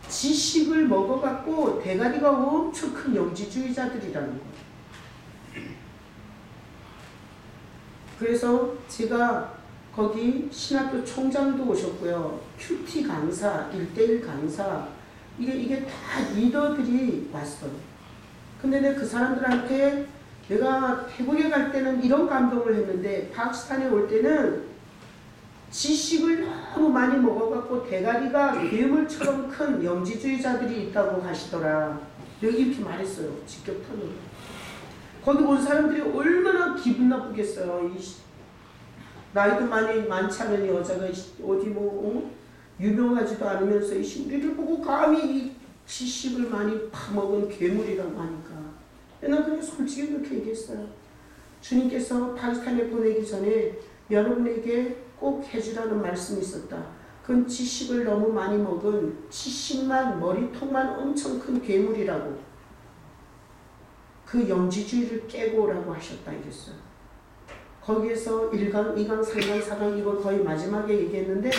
Speaker 1: 지식을 먹어갖고 대가리가 엄청 큰 영지주의자들이라는 거야. 그래서 제가 거기 신학교 총장도 오셨고요. 큐티 강사, 1:1 강사 이게 다 리더들이 왔어요. 근데 내가 그 사람들한테 내가 태국에 갈 때는 이런 감동을 했는데 파키스탄에 올 때는 지식을 너무 많이 먹어갖고 대가리가 괴물처럼 큰 영지주의자들이 있다고 하시더라. 내가 이렇게 말했어요. 직격탄으로. 거기 온 사람들이 얼마나 기분 나쁘겠어요. 나이도 많지 않은 여자가 어디 유명하지도 않으면서 우리를 보고 감히 이 지식을 많이 파먹은 괴물이라고 하니까 난 그냥 솔직히 그렇게 얘기했어요. 주님께서 팔레스타인에 보내기 전에 여러분에게 꼭 해주라는 말씀이 있었다. 그건 지식을 너무 많이 먹은 지식만 머리통만 엄청 큰 괴물이라고, 그 영지주의를 깨고 오라고 하셨다 이랬어요. 거기에서 1강, 2강, 3강, 4강 이걸 거의 마지막에 얘기했는데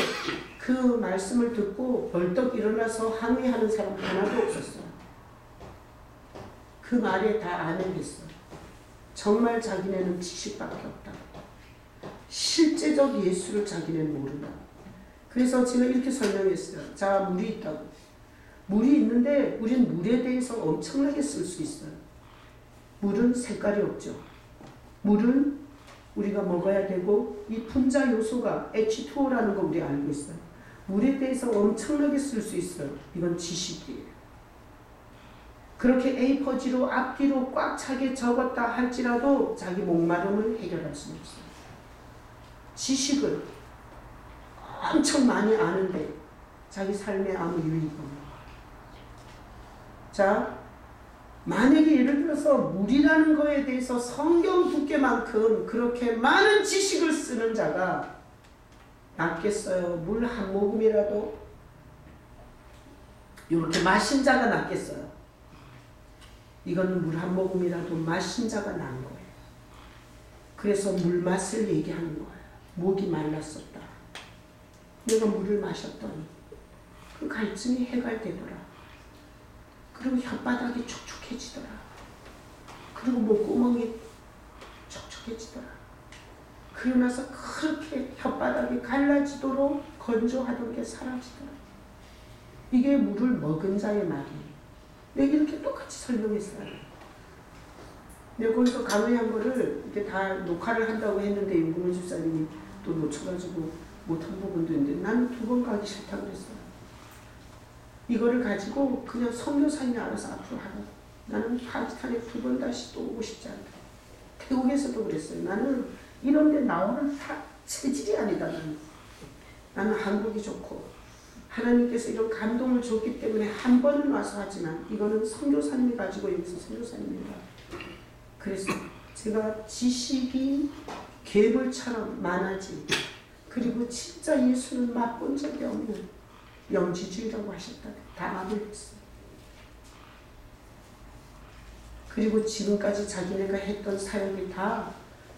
Speaker 1: 그 말씀을 듣고 벌떡 일어나서 항의하는 사람 하나도 없었어요. 그 말에 다 아멘했어요. 정말 자기네는 지식밖에 없다. 실제적 예수를 자기네는 모른다. 그래서 제가 이렇게 설명했어요. 자, 물이 있다고. 물이 있는데 우리는 물에 대해서 엄청나게 쓸 수 있어요. 물은 색깔이 없죠. 물은 우리가 먹어야 되고 이 분자 요소가 H2O라는 거 우리 알고 있어요. 물에 대해서 엄청나게 쓸 수 있어요. 이건 지식이에요. 그렇게 A4지로 앞뒤로 꽉 차게 적었다 할지라도 자기 목마름을 해결할 수는 없어요. 지식을 엄청 많이 아는데 자기 삶에 아무 유익이 없는. 자, 만약에 예를 들어서 물이라는 거에 대해서 성경 두께만큼 그렇게 많은 지식을 쓰는 자가 낫겠어요? 물 한 모금이라도 이렇게 마신 자가 낫겠어요? 이건 물 한 모금이라도 마신 자가 나은 거예요. 그래서 물 맛을 얘기하는 거예요. 목이 말랐었다. 내가 물을 마셨더니 그 갈증이 해갈되더라. 그리고 혓바닥이 촉촉해지더라. 그리고 목구멍이 촉촉해지더라. 그러고 나서 그렇게 혓바닥이 갈라지도록 건조하던 게 사라지더라. 이게 물을 먹은 자의 말이에요. 내가 이렇게 똑같이 설명했어요. 내가 거기서 강의한 거를 이렇게 다 녹화를 한다고 했는데 윤구문 집사님이 또 놓쳐가지고 못한 부분도 있는데 나는 2번 가기 싫다고 그랬어요. 이거를 가지고 그냥 선교사님이 알아서 앞으로 하라고. 나는 파키스탄에 2번 다시 또 오고 싶지 않다. 태국에서도 그랬어요. 나는 이런 데 나오는 체질이 아니다. 나는 한국이 좋고 하나님께서 이런 감동을 줬기 때문에 한 번은 와서 하지만 이거는 선교사님이 가지고 여기서 선교사님이다. 그래서 제가 지식이 괴물처럼 많아지, 그리고 진짜 예수는 맛본 적이 없는 영지주의라고 하셨다. 다 아멘했어요. 그리고 지금까지 자기네가 했던 사역이 다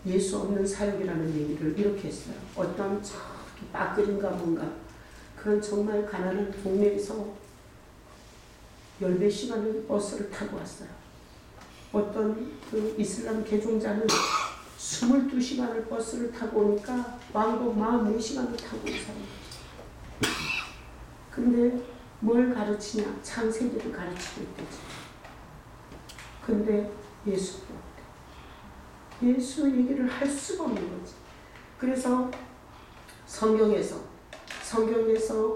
Speaker 1: 예수 없는 사역이라는 얘기를 이렇게 했어요. 어떤 저기 빠끄린가 뭔가 그런 정말 가난한 동네에서 10몇 시간을 버스를 타고 왔어요. 어떤 그 이슬람 개종자는 22시간을 버스를 타고 오니까 왕복 44시간을 타고 온 사람이에요. 근데 뭘 가르치냐? 창세기를 가르치고 있대지. 근데 예수가 없대. 예수 얘기를 할 수가 없는 거지. 그래서 성경에서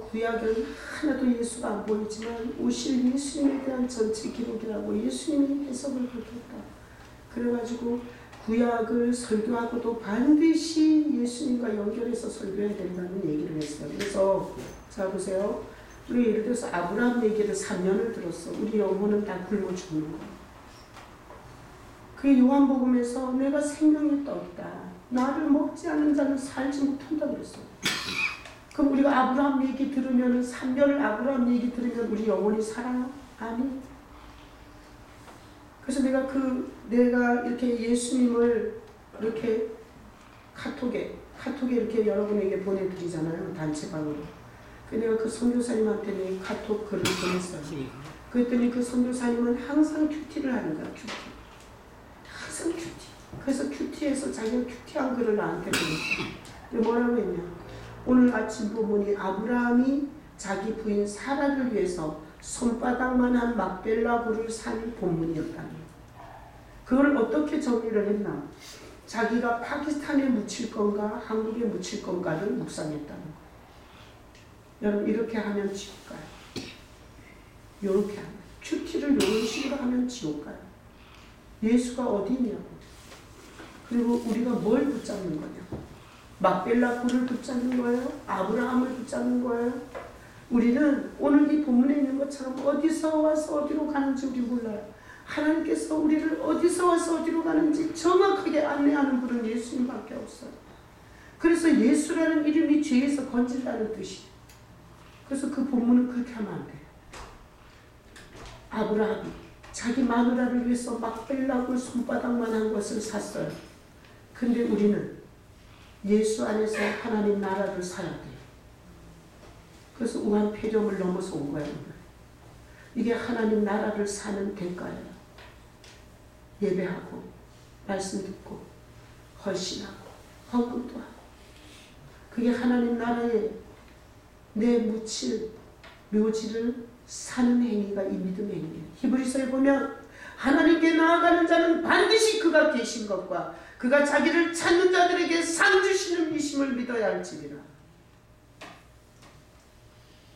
Speaker 1: 구약은 하나도 예수가 안 보이지만 오실 예수님에 대한 전체 기록이라고 예수님이 해석을 그렇게 했다. 그래가지고 구약을 설교하고도 반드시 예수님과 연결해서 설교해야 된다는 얘기를 했어요. 그래서 자 보세요. 우리 예를 들어서 아브라함 얘기를 3년을 들었어. 우리 영혼은 다 굶어 죽는 거야. 그 요한복음에서 내가 생명의 떡이다. 나를 먹지 않는 자는 살지 못한다 그랬어. 그럼 우리가 아브라함 얘기 들으면 3년을 아브라함 얘기 들으면 우리 영혼이 살아요? 아니. 그래서 내가 이렇게 예수님을 이렇게 카톡에 이렇게 여러분에게 보내드리잖아요. 단체방으로. 내가 그 선교사님한테 카톡 글을 보냈어요. 그랬더니 그 선교사님은 항상 큐티를 하는 거야. 큐티. 항상 큐티. 그래서 큐티에서 자기가 큐티한 글을 나한테 보냈어요. 뭐라고 했냐. 오늘 아침 본문이 아브라함이 자기 부인 사라를 위해서 손바닥만한 막벨라 굴을 산 본문이었다니. 그걸 어떻게 정리를 했나. 자기가 파키스탄에 묻힐 건가 한국에 묻힐 건가를 묵상했다는 거예요. 여러분 이렇게 하면 지옥 가요. 이렇게 하면. 큐티를 이런 식으로 하면 지옥 가요. 예수가 어디 있냐고. 그리고 우리가 뭘 붙잡는 거냐. 막벨라 굴을 붙잡는 거예요? 아브라함을 붙잡는 거예요? 우리는 오늘 이 본문에 있는 것처럼 어디서 와서 어디로 가는지 우리 몰라요. 하나님께서 우리를 어디서 와서 어디로 가는지 정확하게 안내하는 분은 예수님밖에 없어요. 그래서 예수라는 이름이 죄에서 건진다는 뜻이. 그래서 그 본문은 그렇게 하면 안 돼요. 아브라함이 자기 마누라를 위해서 막벨라굴 손바닥만 한 것을 샀어요. 근데 우리는 예수 안에서 하나님 나라를 사야 돼요. 그래서 우한 폐렴을 넘어서 온 거예요. 이게 하나님 나라를 사는 대가예요. 예배하고 말씀 듣고 헌신하고 헌금도 하고 그게 하나님 나라에 내 묻힐 묘지를 사는 행위가 이 믿음의 행위예요. 히브리서에 보면 하나님께 나아가는 자는 반드시 그가 계신 것과 그가 자기를 찾는 자들에게 상 주시는 이심을 믿어야 할지니라.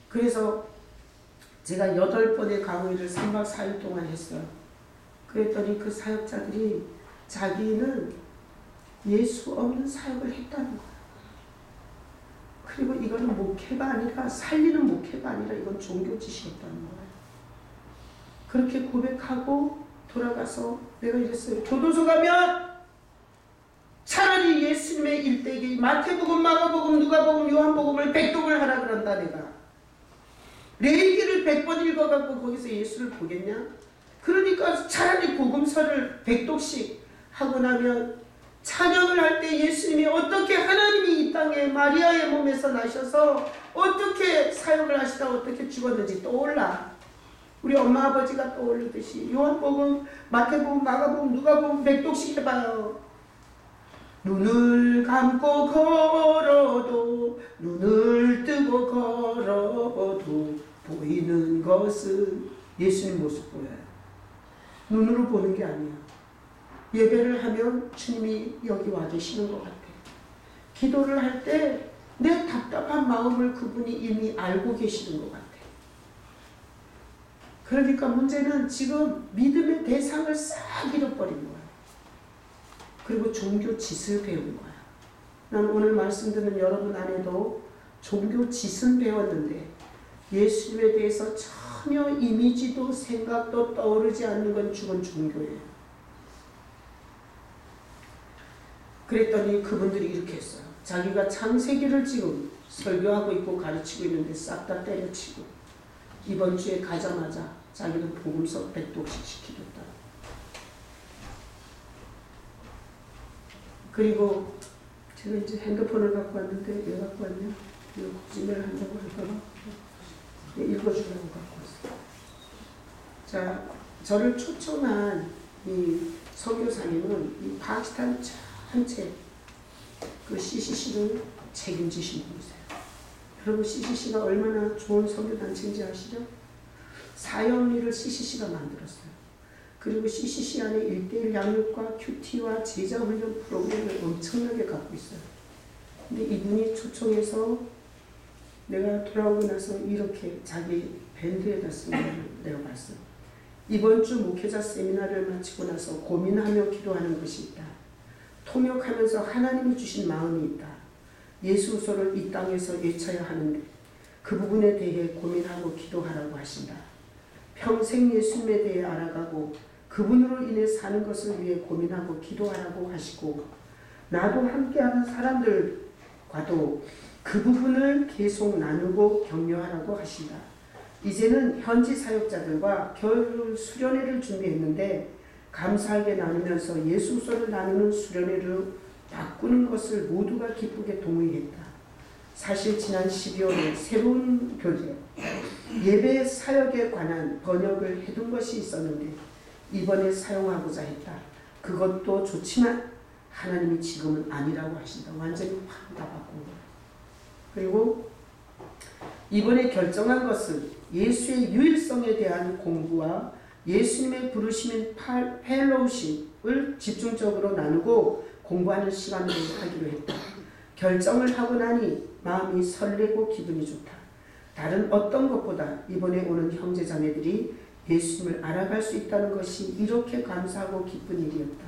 Speaker 1: 그래서 제가 8번의 강의를 3박 4일 동안 했어요. 그랬더니 그 사역자들이 자기는 예수 없는 사역을 했다는 거예요. 그리고 이거는 목회가 아니라 살리는 목회가 아니라 이건 종교 지식이었다는 거예요. 그렇게 고백하고 돌아가서 내가 이랬어요. 교도소 가면 차라리 예수님의 일대기 마태복음, 마가복음, 누가복음, 요한복음을 100독을 하라 그런다. 내가 레위기를 100번 읽어갖고 거기서 예수를 보겠냐? 그러니까 차라리 복음서를 100독씩 하고 나면 찬양을 할 때 예수님이 어떻게 하나님이 이 땅에 마리아의 몸에서 나셔서 어떻게 사역을 하시다 어떻게 죽었는지 떠올라. 우리 엄마 아버지가 떠오르듯이 요한복음, 마태복음, 마가복음, 누가복음 100독씩 해봐요. 눈을 감고 걸어도 눈을 뜨고 걸어도 보이는 것은 예수님 모습 보여요. 눈으로 보는 게 아니야. 예배를 하면 주님이 여기 와 계시는 것 같아. 기도를 할 때 내 답답한 마음을 그분이 이미 알고 계시는 것 같아. 그러니까 문제는 지금 믿음의 대상을 싹 잃어버린 거야. 그리고 종교 짓을 배운 거야. 난 오늘 말씀 듣는 여러분 안에도 종교 짓은 배웠는데 예수님에 대해서 전혀 이미지도 생각도 떠오르지 않는 건 죽은 종교예요. 그랬더니 그분들이 이렇게 했어요. 자기가 창세기를 지금 설교하고 있고 가르치고 있는데 싹 다 때려치고 이번 주에 가자마자 자기는 복음서 100독씩 시키겠다. 그리고 제가 이제 핸드폰을 갖고 왔는데 왜 갖고 왔냐? 이거 거짓말을 한다고 할까봐 읽어주려고 갖고 왔어요. 자, 저를 초청한 이 선교사님은 이 파키스탄 전체 그 CCC를 책임지신 분이세요. 여러분 CCC가 얼마나 좋은 선교단체인지 아시죠? 사형리를 CCC가 만들었어요. 그리고 CCC 안에 1:1 양육과 큐티와 제자훈련 프로그램을 엄청나게 갖고 있어요. 근데 이분이 초청해서 내가 돌아오고 나서 이렇게 자기 밴드에다 쓴 거를 내가 봤어요. 이번 주 목회자 세미나를 마치고 나서 고민하며 기도하는 것이 있다. 통역하면서 하나님이 주신 마음이 있다. 예수소를 이 땅에서 외쳐야 하는데 그 부분에 대해 고민하고 기도하라고 하신다. 평생 예수님에 대해 알아가고 그분으로 인해 사는 것을 위해 고민하고 기도하라고 하시고 나도 함께하는 사람들과도 그 부분을 계속 나누고 격려하라고 하신다. 이제는 현지 사역자들과 겨울 수련회를 준비했는데 감사하게 나누면서 예수소를 나누는 수련회로 바꾸는 것을 모두가 기쁘게 동의했다. 사실 지난 12월에 새로운 교재 예배 사역에 관한 번역을 해둔 것이 있었는데 이번에 사용하고자 했다. 그것도 좋지만 하나님이 지금은 아니라고 하신다. 완전히 확 다 바꾼 거예요. 그리고 이번에 결정한 것은 예수의 유일성에 대한 공부와 예수님의 부르심인 펠로우십을 집중적으로 나누고 공부하는 시간을 하기로 했다. 결정을 하고 나니 마음이 설레고 기분이 좋다. 다른 어떤 것보다 이번에 오는 형제자매들이 예수님을 알아갈 수 있다는 것이 이렇게 감사하고 기쁜 일이었다.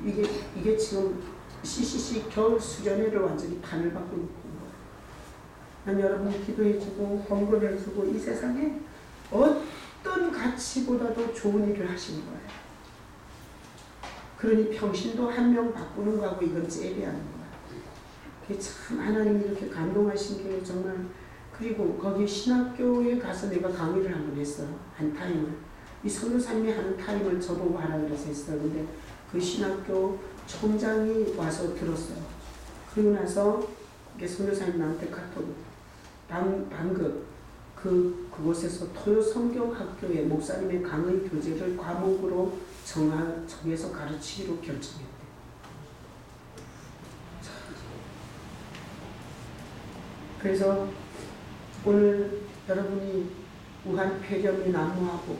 Speaker 1: 이게 지금 CCC 겨울 수련회를 완전히 판을 바꿔놓고 온 거예요. 난 여러분이 기도해주고 헌금해주고 이 세상에 어떤 가치보다도 좋은 일을 하신 거예요. 그러니 평신도 한 명 바꾸는 거하고 이건 째리하는 거야. 그게 참 하나님이 이렇게 감동하신 게 정말. 그리고 거기 신학교에 가서 내가 강의를 한번 했어요. 한 타임을. 이 선교사님이 하는 타임을 저보고 하라 그래서 했어요. 근데 그 신학교 총장이 와서 들었어요. 그리고 나서 이게 선교사님 나한테 카톡. 방금 그곳에서 토요 성경학교의 목사님의 강의 교재를 과목으로 정해서 가르치기로 결정했대. 그래서 오늘 여러분이 우한 폐렴이 난무하고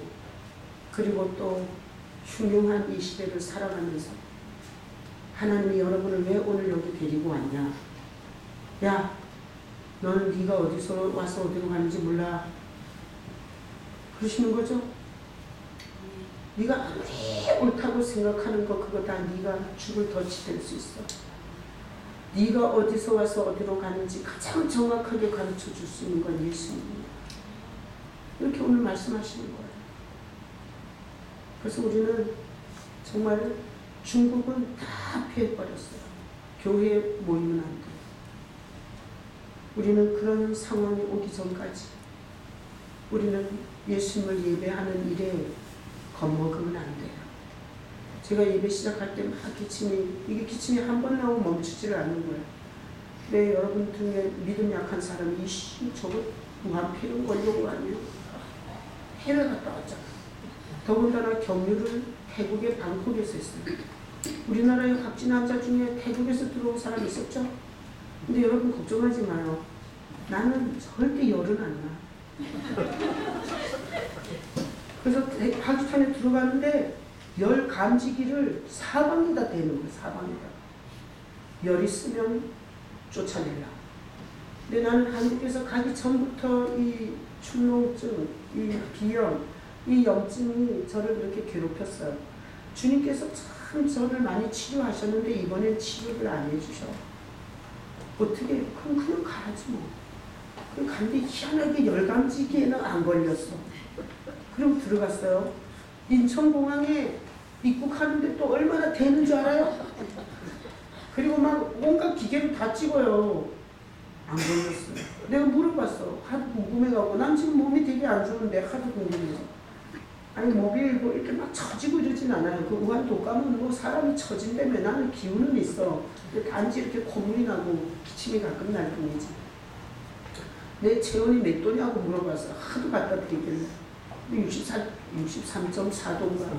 Speaker 1: 그리고 또 흉흉한 이 시대를 살아가면서 하나님이 여러분을 왜 오늘 여기 데리고 왔냐? 야, 너는 네가 어디서 와서 어디로 가는지 몰라. 그러시는 거죠? 네가 아무리 옳다고 생각하는 거 그거 다 네가 죽을 덫이 될 수 있어. 네가 어디서 와서 어디로 가는지 가장 정확하게 가르쳐 줄 수 있는 건 예수님입니다. 이렇게 오늘 말씀하시는 거예요. 그래서 우리는 정말 중국은 다 피해버렸어요. 교회에 모이면 안 돼요. 우리는 그런 상황이 오기 전까지 우리는 예수님을 예배하는 일에 겁먹으면 안 돼요. 제가 예배 시작할 때 막 기침이 한 번 나오고 멈추지를 않는 거예요. 근데 여러분 중에 믿음 약한 사람이 저거 무한피로 걸려온 거 아니에요? 해외 갔다 왔잖아. 더군다나 경유를 태국의 방콕에서 했어요. 우리나라의 각지 남자 중에 태국에서 들어온 사람이 있었죠? 근데 여러분 걱정하지 마요. 나는 절대 열은 안 나. 그래서 파주탄에 들어가는데 열 감지기를 사방에다 대는 거예요. 사방에다. 열 있으면 쫓아내라. 근데 나는 한국에서 가기 전부터 이 축농증, 이 비염, 이 염증이 저를 그렇게 괴롭혔어요. 주님께서 참 저를 많이 치료하셨는데 이번엔 치료를 안 해주셔. 어떻게? 그냥 가야지 뭐. 그럼 갔는데 희한하게 열감지기에는 안 걸렸어. 그럼 들어갔어요. 인천공항에 입국하는데 또 얼마나 되는 줄 알아요? 그리고 막 온갖 기계로 다 찍어요. 안 걸렸어요. 내가 물어봤어. 하도 궁금해가지고. 난 지금 몸이 되게 안 좋은데 하도 궁금해서. 아니 몸이 뭐 이렇게 막 처지고 이러진 않아요. 그 우한 독감은 뭐 사람이 처진다며. 나는 기운은 있어. 단지 이렇게 콧물이 나고 기침이 가끔 날 뿐이지. 내 체온이 몇 도냐고 물어봤어. 하도 갖다 드리길래. 63.4도인가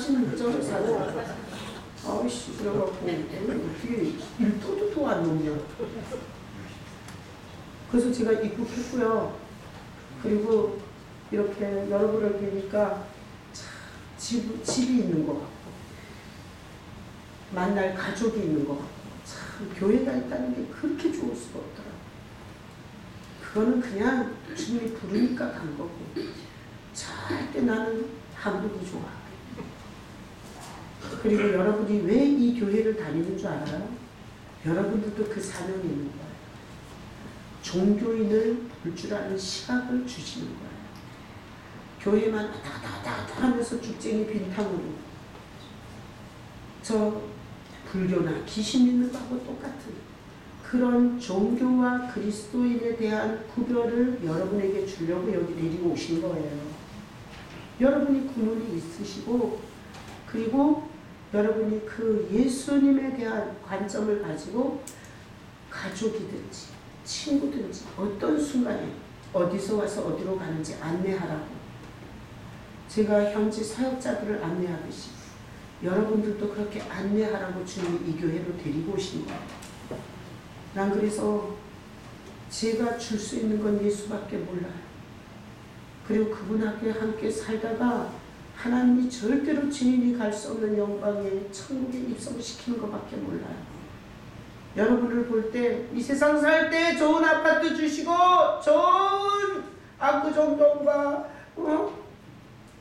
Speaker 1: 36.4도. 아이씨, 그래갖고 어떻게 1도도 더 안 녹냐. 그래서 제가 입국했고요. 그리고 이렇게 여러분을 뵈니까 집이 있는 것 같고 만날 가족이 있는 것 같고 참 교회가 있다는 게 그렇게 좋을 수가 없더라고요. 그거는 그냥 주님이 부르니까 간 거고 절대 나는 한국이 좋아. 그리고 여러분이 왜 이 교회를 다니는 줄 알아요? 여러분들도 그 사명이 있는 거예요. 종교인을 볼 줄 아는 시각을 주시는 거예요. 교회만 왔다 하면서 죽쟁이 빈탕으로 저 불교나 귀신 믿는 거하고 똑같은 그런 종교와 그리스도인에 대한 구별을 여러분에게 주려고 여기 데리고 오신 거예요. 여러분이 그 눈이 있으시고 그리고 여러분이 그 예수님에 대한 관점을 가지고 가족이든지 친구든지 어떤 순간에 어디서 와서 어디로 가는지 안내하라고 제가 현지 사역자들을 안내하듯이 여러분들도 그렇게 안내하라고 주님이 이 교회로 데리고 오신 거예요. 난 그래서 제가 줄 수 있는 건 예수밖에 몰라요. 그리고 그분하고 함께 살다가 하나님이 절대로 증인이 갈 수 없는 영광에 천국에 입성시키는 것밖에 몰라요. 여러분을 볼 때 이 세상 살 때 좋은 아파트 주시고 좋은 압구정동과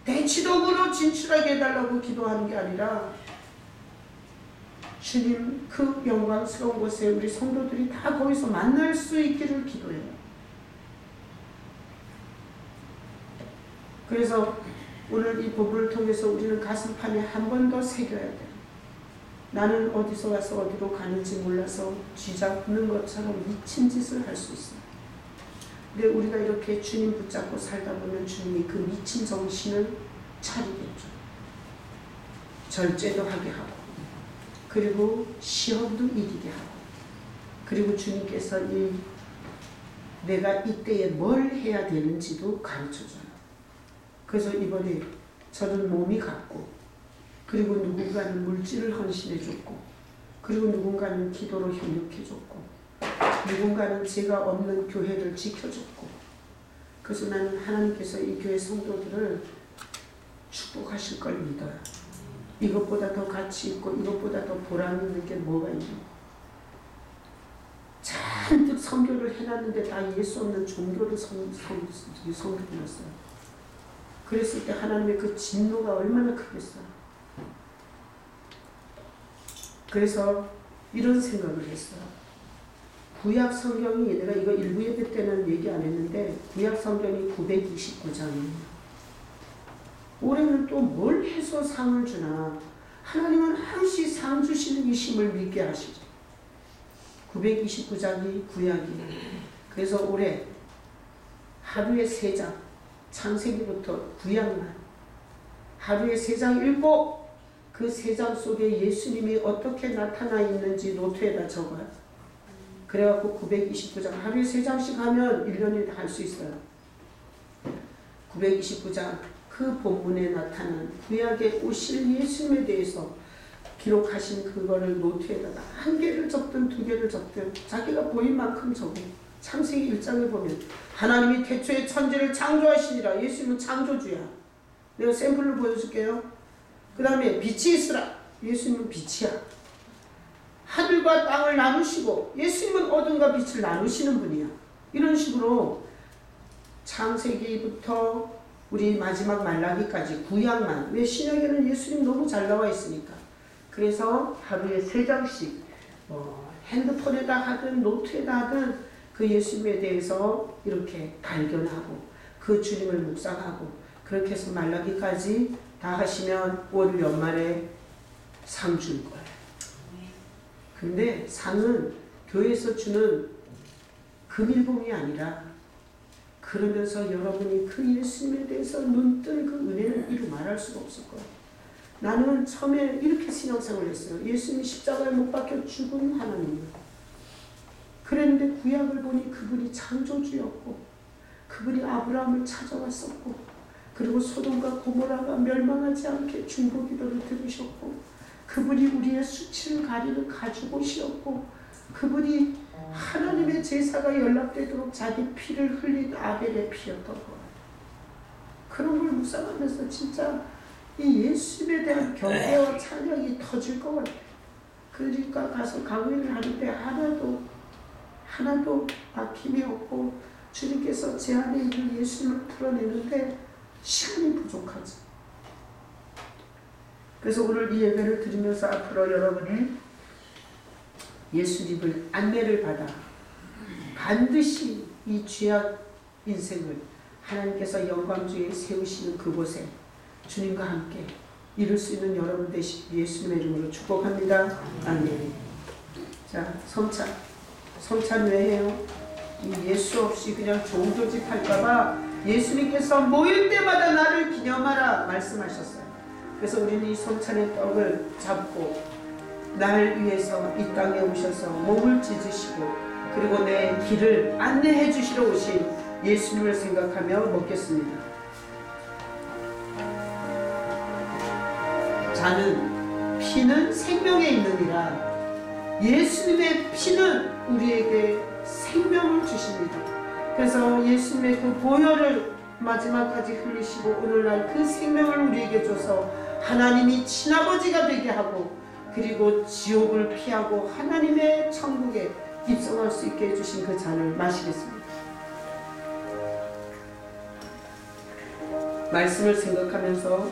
Speaker 1: 대치동으로 진출하게 해달라고 기도하는 게 아니라 주님 그 영광스러운 곳에 우리 성도들이 다 거기서 만날 수 있기를 기도해요. 그래서 오늘 이 부분을 통해서 우리는 가슴판에 한 번 더 새겨야 돼요. 나는 어디서 와서 어디로 가는지 몰라서 쥐잡는 것처럼 미친 짓을 할 수 있어요. 근데 우리가 이렇게 주님 붙잡고 살다 보면 주님이 그 미친 정신을 차리겠죠. 절제도 하게 하고, 그리고 시험도 이기게 하고, 그리고 주님께서 내가 이때에 뭘 해야 되는지도 가르쳐줘요. 그래서 이번에 저는 몸이 갔고, 그리고 누군가는 물질을 헌신해줬고, 그리고 누군가는 기도로 협력해줬고, 누군가는 제가 없는 교회를 지켜줬고, 그래서 나는 하나님께서 이 교회 성도들을 축복하실 걸 믿어요. 이것보다 더 가치 있고 이것보다 더 보람 있는 게 뭐가 있나. 잔뜩 선교를 해놨는데 다 예수 없는 종교를 선교해놨어요. 그랬을 때 하나님의 그 진노가 얼마나 크겠어요. 그래서 이런 생각을 했어요. 구약 성경이, 내가 이거 일부 예배 때는 얘기 안 했는데, 구약 성경이 929장이에요. 올해는 또 뭘 해서 상을 주나. 하나님은 항시 상 주시는 이심을 믿게 하시죠. 929장이 구약이에요. 그래서 올해 하루에 3장, 창세기부터 구약만 하루에 3장 읽고, 그 3장 속에 예수님이 어떻게 나타나 있는지 노트에다 적어요. 그래갖고 929장 하루에 3장씩 하면 1년이 다 할 수 있어요. 929장 그 본문에 나타난 구약에 오실 예수님에 대해서 기록하신 그거를 노트에다가 1개를 적든 2개를 적든 자기가 보인 만큼 적어. 창세기 1장에 보면 하나님이 태초에 천지를 창조하시니라. 예수님은 창조주야. 내가 샘플로 보여줄게요. 그 다음에 빛이 있으라. 예수님은 빛이야. 하늘과 땅을 나누시고, 예수님은 어둠과 빛을 나누시는 분이야. 이런 식으로 창세기부터 우리 마지막 말라기까지 구약만. 왜 신약에는 예수님 너무 잘 나와 있으니까. 그래서 하루에 3장씩 핸드폰에다 하든 노트에다 하든 그 예수님에 대해서 이렇게 발견하고 그 주님을 묵상하고, 그렇게 해서 말라기까지 다 하시면 올 연말에 상 줄 거예요. 근데 상은 교회에서 주는 금일봉이 아니라, 그러면서 여러분이 그 예수님에 대해서 눈뜬 그 은혜는 이루 말할 수가 없을 거예요. 나는 처음에 이렇게 신앙생활을 했어요. 예수님이 십자가에 못 박혀 죽은 하나님이에요. 그랬는데 구약을 보니 그분이 창조주였고, 그분이 아브라함을 찾아왔었고, 그리고 소돔과 고모라가 멸망하지 않게 중보기도를 들으셨고, 그분이 우리의 수치를 가리는 가죽옷이었고, 그분이 하나님의 제사가 연락되도록 자기 피를 흘린 아벨의 피였던 거예요. 그런 걸 묵상하면서 진짜 이 예수님에 대한 경배와 찬양이 터질 것 같아요. 그러니까 가서 강의를 하는데 하나도 막힘이 없고, 주님께서 제 안에 있는 예수님을 풀어내는데 시간이 부족하지. 그래서 오늘 이 예배를 드리면서 앞으로 여러분이 예수님을 안내를 받아 반드시 이 죄악 인생을 하나님께서 영광주에 세우시는 그곳에 주님과 함께 이룰 수 있는 여러분 되시기 예수님의 이름으로 축복합니다. 아멘. 자, 성찬 왜 해요? 이 예수 없이 그냥 종교집 할까봐 예수님께서 모일 때마다 나를 기념하라 말씀하셨어요. 그래서 우리는 이 성찬의 떡을 잡고 날 위해서 이 땅에 오셔서 몸을 찢으시고, 그리고 내 길을 안내해 주시러 오신 예수님을 생각하며 먹겠습니다. 자는 피는 생명에 있느니라. 예수님의 피는 우리에게 생명을 주십니다. 그래서 예수님의 그 보혈을 마지막까지 흘리시고 오늘날 그 생명을 우리에게 줘서 하나님이 친아버지가 되게 하고, 그리고 지옥을 피하고 하나님의 천국에 입성할 수 있게 해주신 그 잔을 마시겠습니다. 말씀을 생각하면서